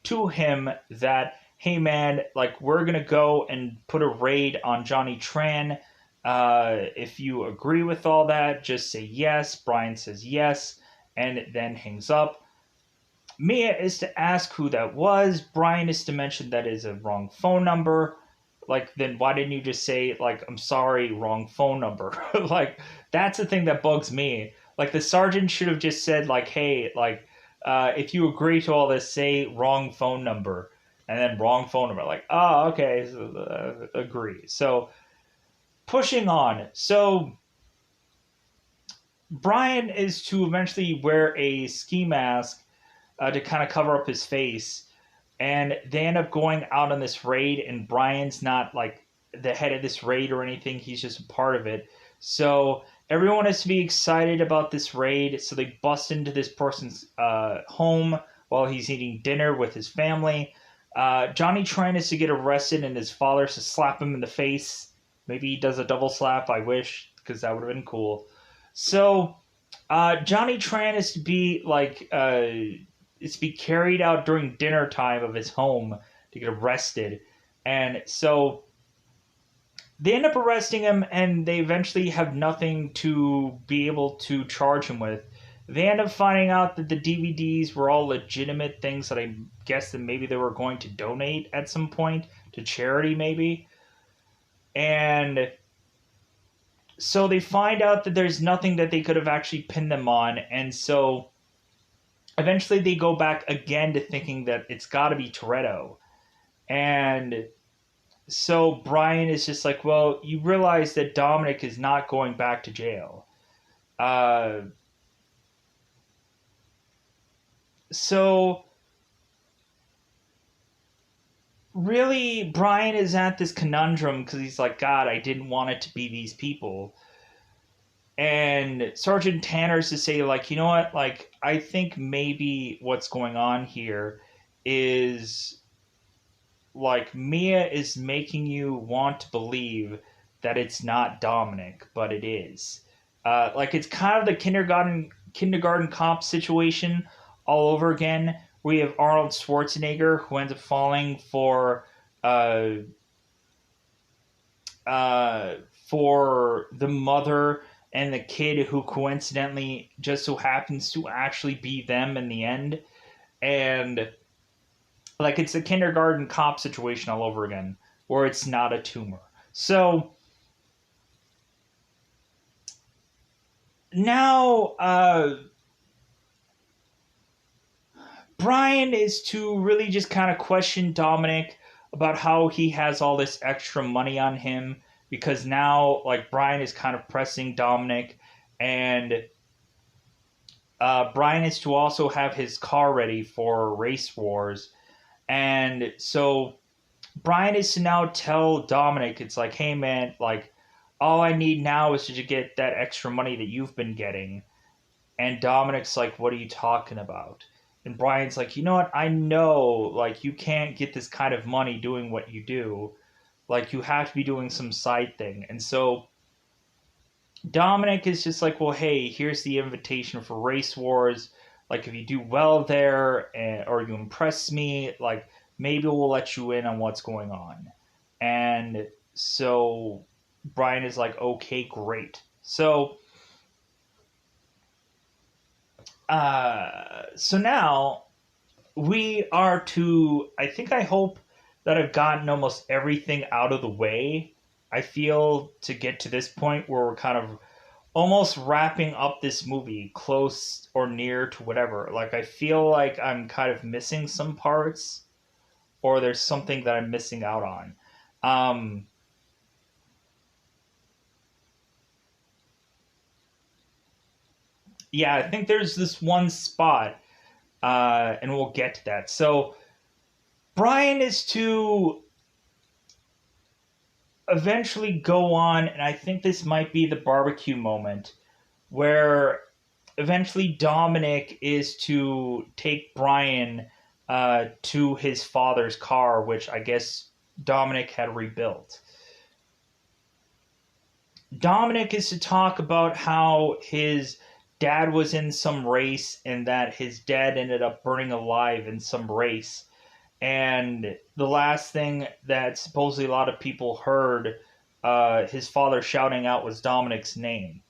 to him that, hey man, like we're gonna go and put a raid on Johnny Tran. If you agree with all that, just say yes. Brian says yes, and then hangs up. Mia is to ask who that was. Brian is to mention that is a wrong phone number. Like, then why didn't you just say, like, I'm sorry, wrong phone number? Like, that's the thing that bugs me. Like, the sergeant should have just said, like, hey, like, if you agree to all this, say wrong phone number. And then wrong phone number. Like, oh, okay, so, agree. So, pushing on. So, Brian is to eventually wear a ski mask to kind of cover up his face, and they end up going out on this raid. And Brian's not like the head of this raid or anything; he's just a part of it. So everyone is to be excited about this raid. So they bust into this person's home while he's eating dinner with his family. Johnny trying is to get arrested, and his father to slap him in the face. Maybe he does a double slap. I wish, because that would have been cool. So Johnny Tran is to be like is to be carried out during dinner time of his home to get arrested, and so they end up arresting him, and they eventually have nothing to be able to charge him with. They end up finding out that the DVDs were all legitimate things that I guess that maybe they were going to donate at some point to charity, maybe, and so they find out that there's nothing that they could have actually pinned them on, and so eventually they go back again to thinking that it's got to be Toretto. And so Brian is just like, well, you realize that Dominic is not going back to jail. Uh, so really, Brian is at this conundrum because he's like, God, I didn't want it to be these people. And Sergeant Tanner's to say, like, you know what, like, I think maybe what's going on here is like Mia is making you want to believe that it's not Dominic, but it is. Like, it's kind of the kindergarten cop situation all over again. We have Arnold Schwarzenegger who ends up falling uh, for the mother and the kid who coincidentally just so happens to actually be them in the end. And like, it's a kindergarten cop situation all over again, where it's not a tumor. So now Brian is to really just kind of question Dominic about how he has all this extra money on him, because now like Brian is kind of pressing Dominic, and Brian is to also have his car ready for race wars. And so Brian is to now tell Dominic, it's like, hey man, like, all I need now is to get that extra money that you've been getting. And Dominic's like, what are you talking about? And Brian's like, you know what? I know, like, you can't get this kind of money doing what you do. Like, you have to be doing some side thing. And so Dominic is just like, well, hey, here's the invitation for Race Wars. Like, if you do well there, or you impress me, like, maybe we'll let you in on what's going on. And so Brian is like, okay, great. So so now we are to, I think, I hope that I've gotten almost everything out of the way. I feel to get to this point where we're kind of almost wrapping up this movie close or near to whatever. Like, I feel like I'm kind of missing some parts, or there's something that I'm missing out on. Um, yeah, I think there's this one spot, and we'll get to that. So Brian is to eventually go on, and I think this might be the barbecue moment where eventually Dominic is to take Brian to his father's car, which I guess Dominic had rebuilt. Dominic is to talk about how his dad was in some race and that his dad ended up burning alive in some race. And the last thing that supposedly a lot of people heard his father shouting out was Dominic's name.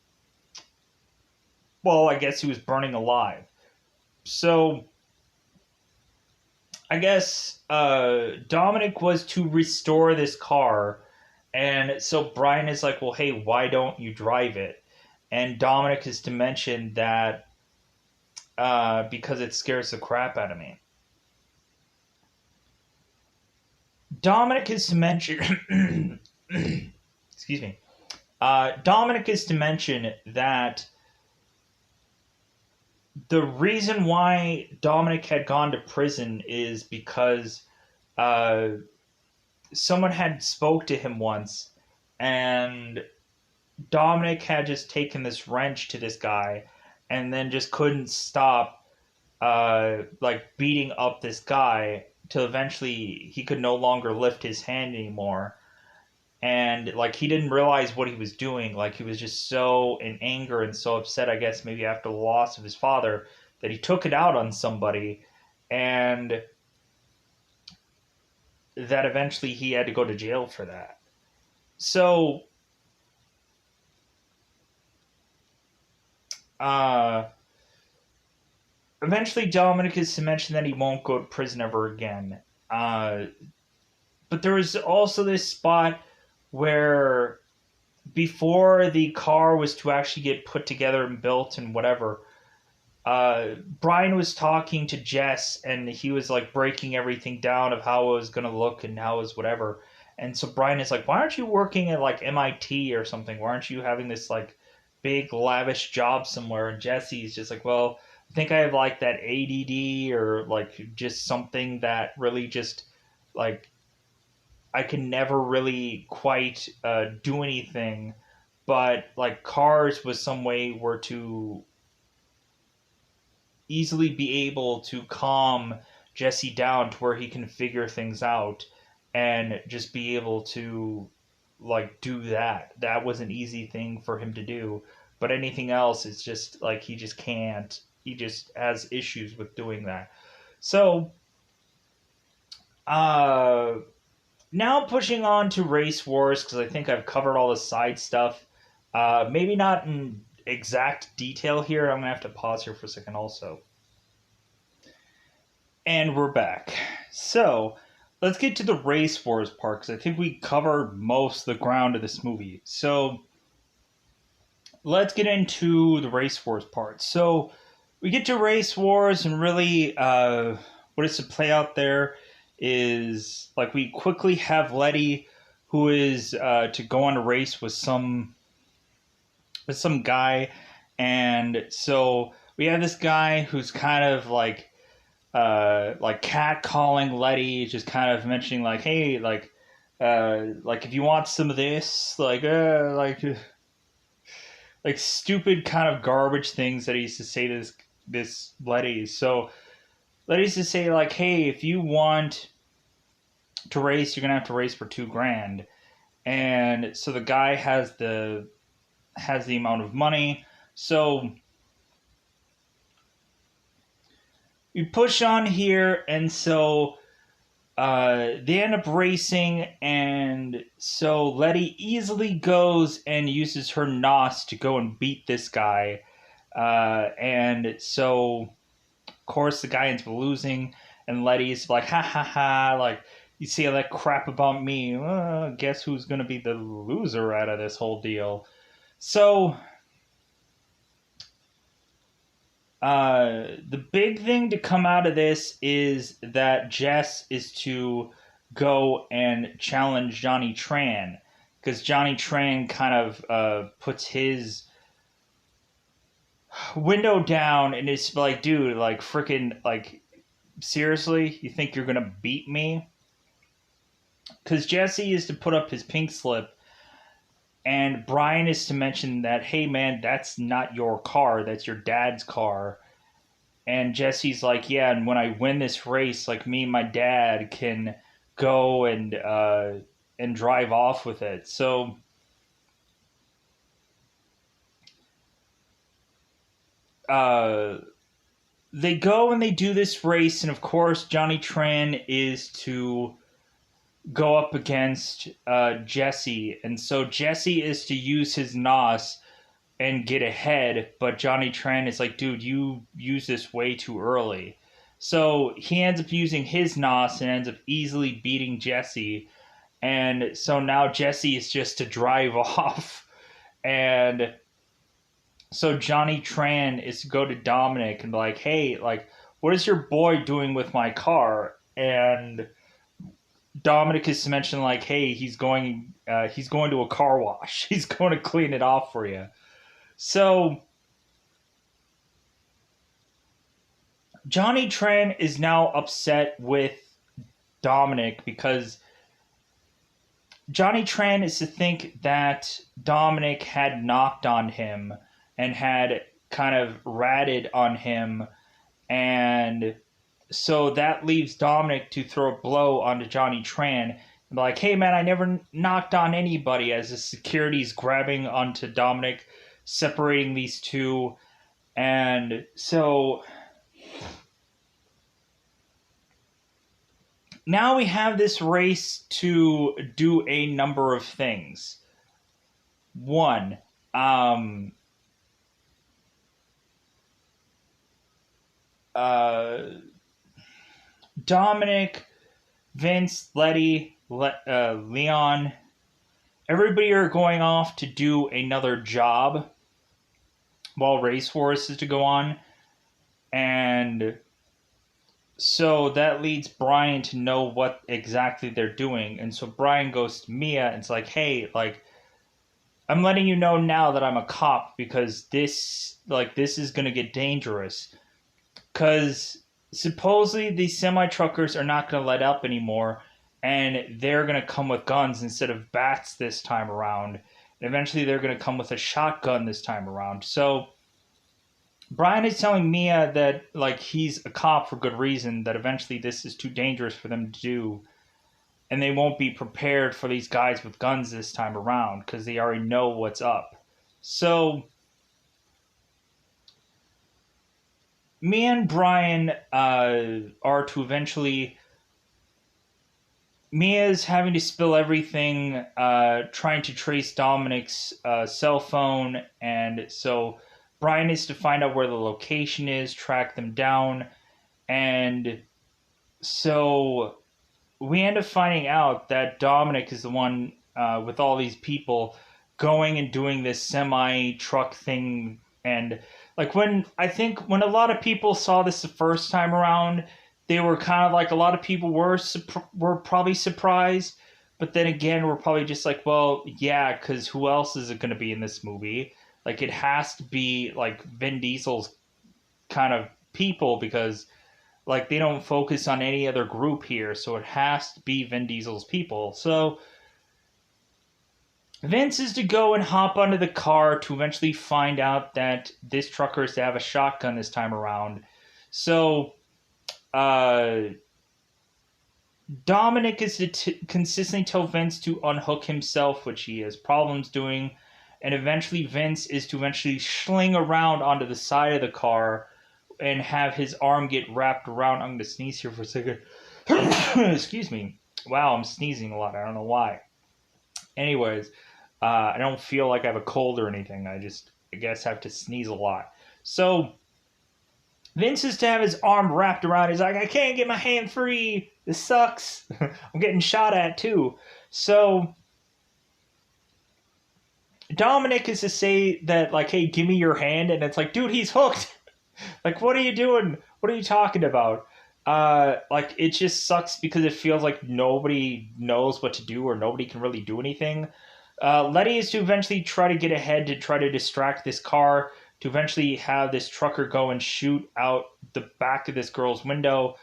Well, I guess he was burning alive. So I guess Dominic was to restore this car, and so Brian is like, well, hey, why don't you drive it? And Dominic is to mention that because it scares the crap out of me. Dominic is to mention, excuse me. Dominic is to mention that the reason why Dominic had gone to prison is because uh, someone had spoke to him once, and Dominic had just taken this wrench to this guy, and then just couldn't stop like beating up this guy till eventually he could no longer lift his hand anymore. And like he didn't realize what he was doing. Like he was just so in anger and so upset, I guess maybe after the loss of his father, that he took it out on somebody, and that eventually he had to go to jail for that. So uh eventually Dominic is to mention that he won't go to prison ever again. Uh but there was also this spot where before the car was to actually get put together and built and whatever, Brian was talking to Jess, and he was like breaking everything down of how it was going to look and how it was whatever. And so Brian is like, why aren't you working at like MIT or something? Why aren't you having this like big lavish job somewhere? And Jesse's just like, well, I think I have like that ADD or like just something that really just like I can never really quite do anything. But like cars was some way were to easily be able to calm Jesse down to where he can figure things out and just be able to like do that. That was an easy thing for him to do. But anything else is just like he just can't. He just has issues with doing that. So uh now pushing on to Race Wars because I think I've covered all the side stuff. Maybe not in exact detail here. I'm gonna have to pause here for a second also. And we're back. So let's get to the Race Wars part because I think we covered most of the ground of this movie. So let's get into the Race Wars part. So we get to Race Wars, and really what is to play out there is like we quickly have Letty, who is to go on a race with some guy, and so we have this guy who's kind of like cat calling Letty, just kind of mentioning like, hey, like if you want some of this, like stupid kind of garbage things that he used to say to this Letty. So Letty used to say like, hey, if you want to race, you're gonna have to race for $2,000. And so the guy has the amount of money. So we push on here, and so they end up racing, and so Letty easily goes and uses her NOS to go and beat this guy. And so, of course, the guy ends up losing, and Letty's like, ha ha ha, like, you see all that crap about me. Guess who's going to be the loser out of this whole deal? So, the big thing to come out of this is that Jess is to go and challenge Johnny Tran, because Johnny Tran kind of puts his window down and is like, dude, like freaking, like, seriously, you think you're gonna beat me? Because Jesse is to put up his pink slip, and Brian is to mention that, hey man, that's not your car, that's your dad's car. And Jesse's like, yeah, and when I win this race, like me and my dad can go and drive off with it. So uh they go and they do this race, and of course Johnny Tran is to go up against Jesse, and so Jesse is to use his NOS and get ahead, but Johnny Tran is like, dude, you use this way too early. So he ends up using his NOS and ends up easily beating Jesse. And so now Jesse is just to drive off. And so Johnny Tran is to go to Dominic and be like, hey, like, what is your boy doing with my car? And Dominic is to mention like, hey, he's going to a car wash. He's going to clean it off for you. So Johnny Tran is now upset with Dominic because Johnny Tran is to think that Dominic had knocked on him and had kind of ratted on him, and so that leaves Dominic to throw a blow onto Johnny Tran and be like, hey man, I never knocked on anybody, as the security's grabbing onto Dominic, separating these two. And so now we have this race to do a number of things. One, Dominic, Vince, Letty, Leon, everybody are going off to do another job while Race Wars is to go on. And so that leads Brian to know what exactly they're doing. And so Brian goes to Mia and it's like, hey, like, I'm letting you know now that I'm a cop because this is going to get dangerous. Because supposedly these semi-truckers are not going to let up anymore, and they're going to come with guns instead of bats this time around. And eventually they're going to come with a shotgun this time around. So Brian is telling Mia that like he's a cop for good reason, that eventually this is too dangerous for them to do, and they won't be prepared for these guys with guns this time around because they already know what's up. So me and Brian are to eventually... Mia's having to spill everything, trying to trace Dominic's cell phone, and so Brian is to find out where the location is, track them down, and so we end up finding out that Dominic is the one with all these people going and doing this semi-truck thing. And like when a lot of people saw this the first time around, they were kind of like, a lot of people were probably surprised, but then again we're probably just like, well, yeah, because who else is it going to be in this movie? Like, it has to be like Vin Diesel's kind of people, because like they don't focus on any other group here, so it has to be Vin Diesel's people. So Vince is to go and hop onto the car to eventually find out that this trucker is to have a shotgun this time around. So Dominic is to consistently tell Vince to unhook himself, which he has problems doing, and eventually Vince is to eventually sling around onto the side of the car and have his arm get wrapped around. I'm going to sneeze here for a second. Excuse me. Wow, I'm sneezing a lot. I don't know why. Anyways, I don't feel like I have a cold or anything. I guess have to sneeze a lot. So Vince is to have his arm wrapped around. He's like, I can't get my hand free. This sucks. I'm getting shot at too. So Dominic is to say that, like, hey, give me your hand. And it's like, dude, he's hooked. Like, what are you doing? What are you talking about? Like, it just sucks because it feels like nobody knows what to do, or nobody can really do anything. Letty is to eventually try to get ahead to try to distract this car, to eventually have this trucker go and shoot out the back of this girl's window,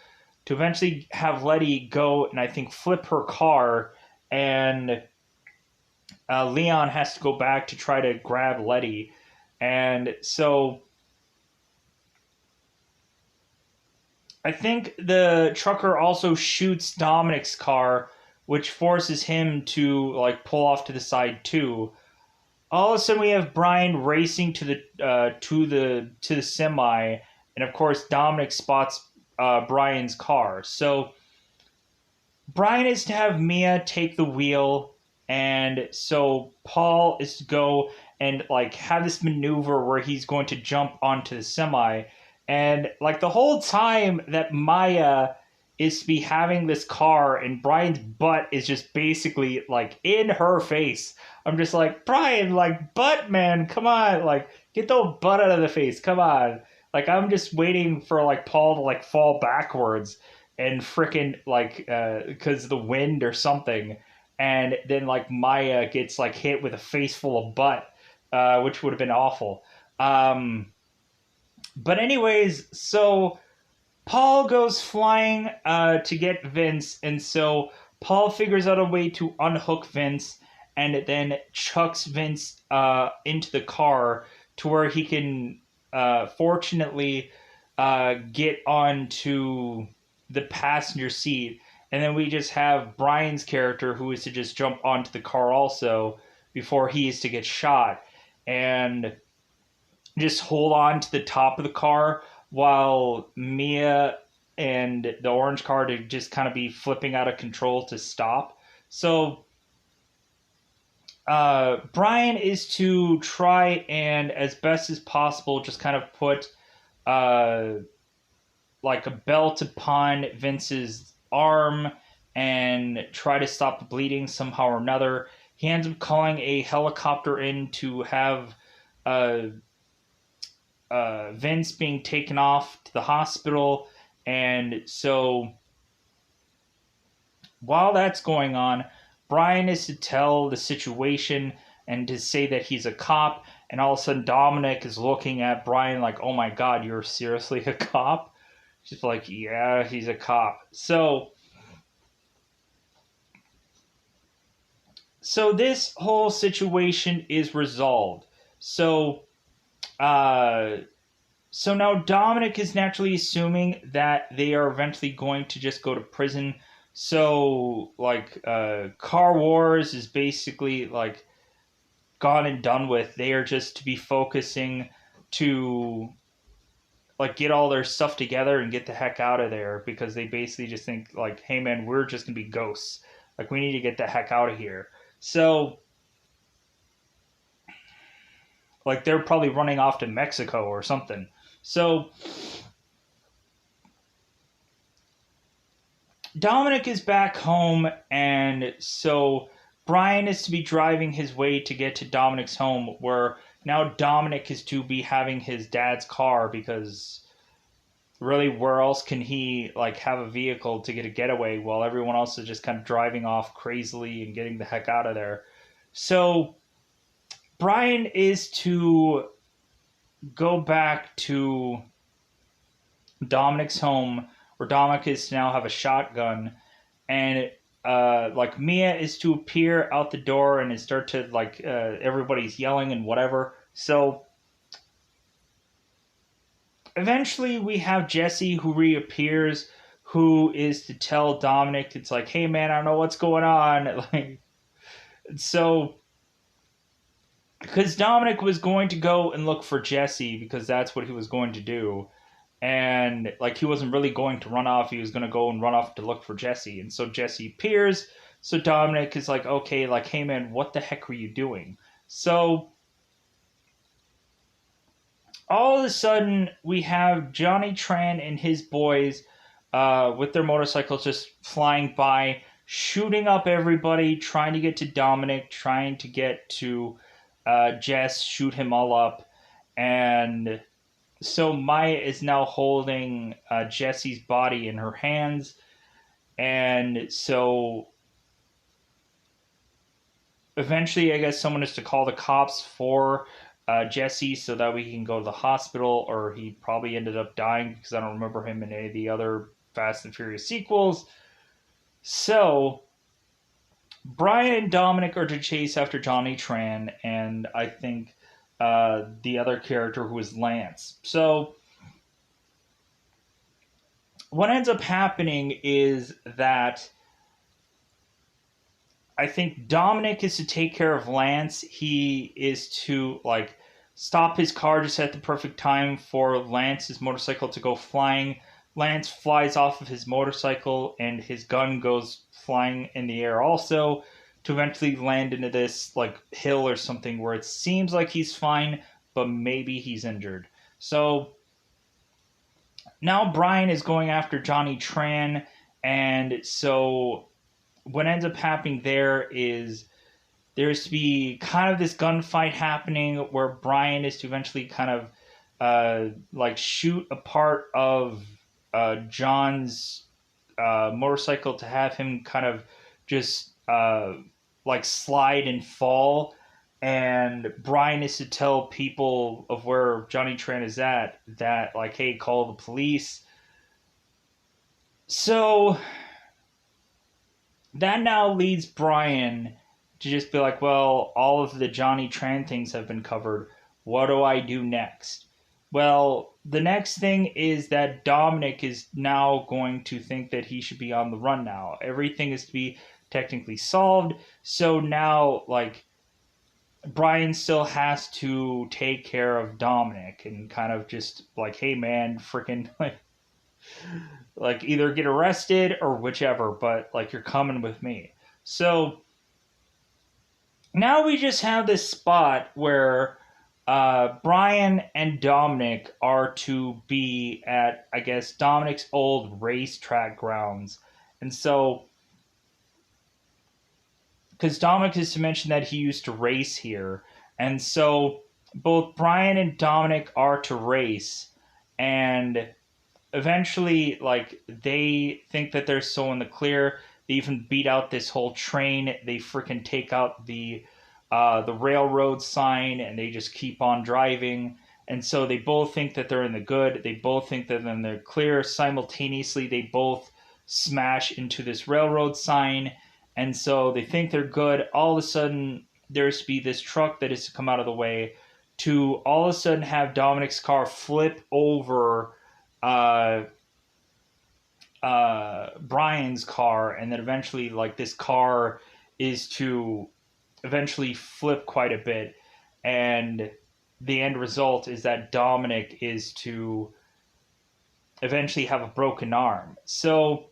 to eventually have Letty go and I think flip her car, and Leon has to go back to try to grab Letty. And so I think the trucker also shoots Dominic's car, which forces him to like pull off to the side too. All of a sudden, we have Brian racing to the semi, and of course, Dominic spots Brian's car. So Brian is to have Mia take the wheel, and so Paul is to go and like have this maneuver where he's going to jump onto the semi, And like the whole time that Maya is to be having this car and Brian's butt is just basically like in her face. I'm just like, Brian, like butt man, come on, like get the butt out of the face, come on. Like I'm just waiting for like Paul to like fall backwards and freaking like because of the wind or something, and then like Maya gets like hit with a face full of butt, which would have been awful. But anyways, so Paul goes flying to get Vince, and so Paul figures out a way to unhook Vince, and then chucks Vince into the car to where he can, fortunately, get onto the passenger seat, and then we just have Brian's character who is to just jump onto the car also before he is to get shot, and just hold on to the top of the car while Mia and the orange car to just kind of be flipping out of control to stop. So Brian is to try and, as best as possible, just kind of put uh, like a belt upon Vince's arm and try to stop the bleeding somehow or another. He ends up calling a helicopter in to have uh, Vince being taken off to the hospital. And so while that's going on, Brian is to tell the situation and to say that he's a cop. And all of a sudden, Dominic is looking at Brian like, oh my God, you're seriously a cop? She's like, yeah, he's a cop. So this whole situation is resolved. So, uh, So now Dominic is naturally assuming that they are eventually going to just go to prison. So like Car Wars is basically like gone and done with. They are just to be focusing to like get all their stuff together and get the heck out of there because they basically just think like, hey man, we're just gonna be ghosts. Like we need to get the heck out of here. So like they're probably running off to Mexico or something. So Dominic is back home, and so Brian is to be driving his way to get to Dominic's home, where now Dominic is to be having his dad's car because really, where else can he like have a vehicle to get a getaway while everyone else is just kind of driving off crazily and getting the heck out of there? So Brian is to go back to Dominic's home, where Dominic is to now have a shotgun, and like Mia is to appear out the door and start to like everybody's yelling and whatever. So eventually we have Jesse who reappears, who is to tell Dominic, it's like, hey man, I don't know what's going on. Like, so because Dominic was going to go and look for Jesse because that's what he was going to do. And like he wasn't really going to run off, he was going to go and run off to look for Jesse. And so Jesse appears. So Dominic is like, okay, like, hey man, what the heck were you doing? So all of a sudden we have Johnny Tran and his boys with their motorcycles just flying by, shooting up everybody, trying to get to Dominic, trying to get to Jess, shoot him all up. And so Maya is now holding Jesse's body in her hands. And so eventually, I guess someone is to call the cops for Jesse so that we can go to the hospital, or he probably ended up dying because I don't remember him in any of the other Fast and Furious sequels. So Brian and Dominic are to chase after Johnny Tran, and I think the other character who is Lance. So what ends up happening is that I think Dominic is to take care of Lance. He is to like stop his car just at the perfect time for Lance's motorcycle to go flying. Lance flies off of his motorcycle and his gun goes flying in the air also to eventually land into this like hill or something where it seems like he's fine, but maybe he's injured. So now Brian is going after Johnny Tran, and so what ends up happening there is there's to be kind of this gunfight happening where Brian is to eventually kind of like shoot a part of John's motorcycle to have him kind of just like slide and fall. And Brian is to tell people of where Johnny Tran is at that, like, hey, call the police. So that now leads Brian to just be like, well, all of the Johnny Tran things have been covered. What do I do next? Well, the next thing is that Dominic is now going to think that he should be on the run now. Everything is to be technically solved. So now, like, Brian still has to take care of Dominic and kind of just like, hey man, freaking like either get arrested or whichever, but like you're coming with me. So now we just have this spot where Brian and Dominic are to be at, I guess, Dominic's old racetrack grounds. And so, because Dominic is to mention that he used to race here. And so, both Brian and Dominic are to race. And eventually, like, they think that they're so in the clear. They even beat out this whole train. They freaking take out the railroad sign and they just keep on driving. And so they both think that they're in the good. They both think that then they're clear. Simultaneously, they both smash into this railroad sign. And so they think they're good. All of a sudden, there's to be this truck that is to come out of the way to all of a sudden have Dominic's car flip over uh, Brian's car. And then eventually, like, this car is to eventually flip quite a bit, and the end result is that Dominic is to eventually have a broken arm. So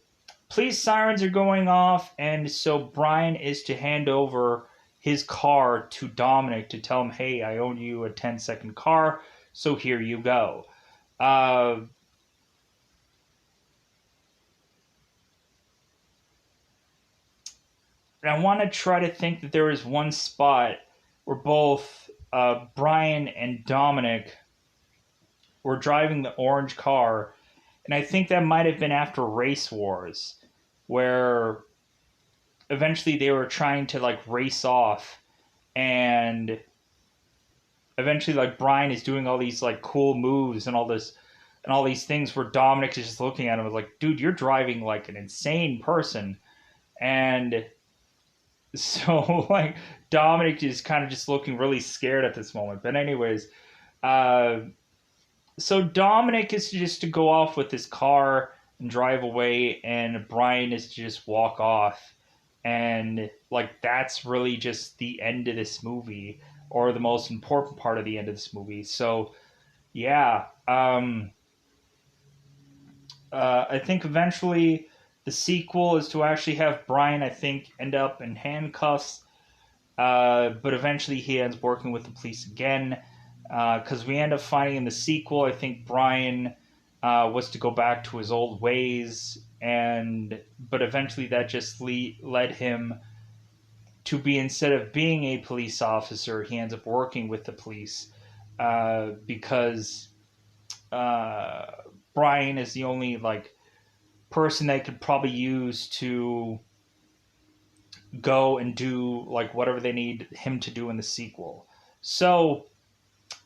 police sirens are going off, and so Brian is to hand over his car to Dominic to tell him, hey, I own you a 10-second car, so here you go. And I want to try to think that there is one spot where both Brian and Dominic were driving the orange car, and I think that might have been after Race Wars, where eventually they were trying to like race off, and eventually like Brian is doing all these like cool moves and all this and all these things where Dominic is just looking at him like, dude, you're driving like an insane person. And so like Dominic is kind of just looking really scared at this moment. But anyways, uh, so Dominic is just to go off with his car and drive away, and Brian is to just walk off. And like that's really just the end of this movie, or the most important part of the end of this movie. So yeah, I think eventually the sequel is to actually have Brian, I think, end up in handcuffs. But eventually he ends up working with the police again. Because we end up finding in the sequel, I think Brian was to go back to his old ways. But eventually that just led him to be, instead of being a police officer, he ends up working with the police. Because Brian is the only like person they could probably use to go and do like whatever they need him to do in the sequel. So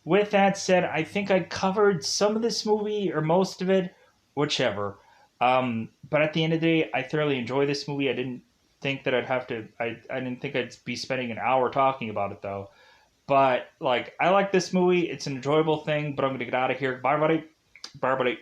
with that said, I think I covered some of this movie or most of it, whichever. But at the end of the day, I thoroughly enjoy this movie. I didn't think that I'd have to. I didn't think I'd be spending an hour talking about it though. But like, I like this movie. It's an enjoyable thing. But I'm gonna get out of here. Bye, buddy. Bye, buddy.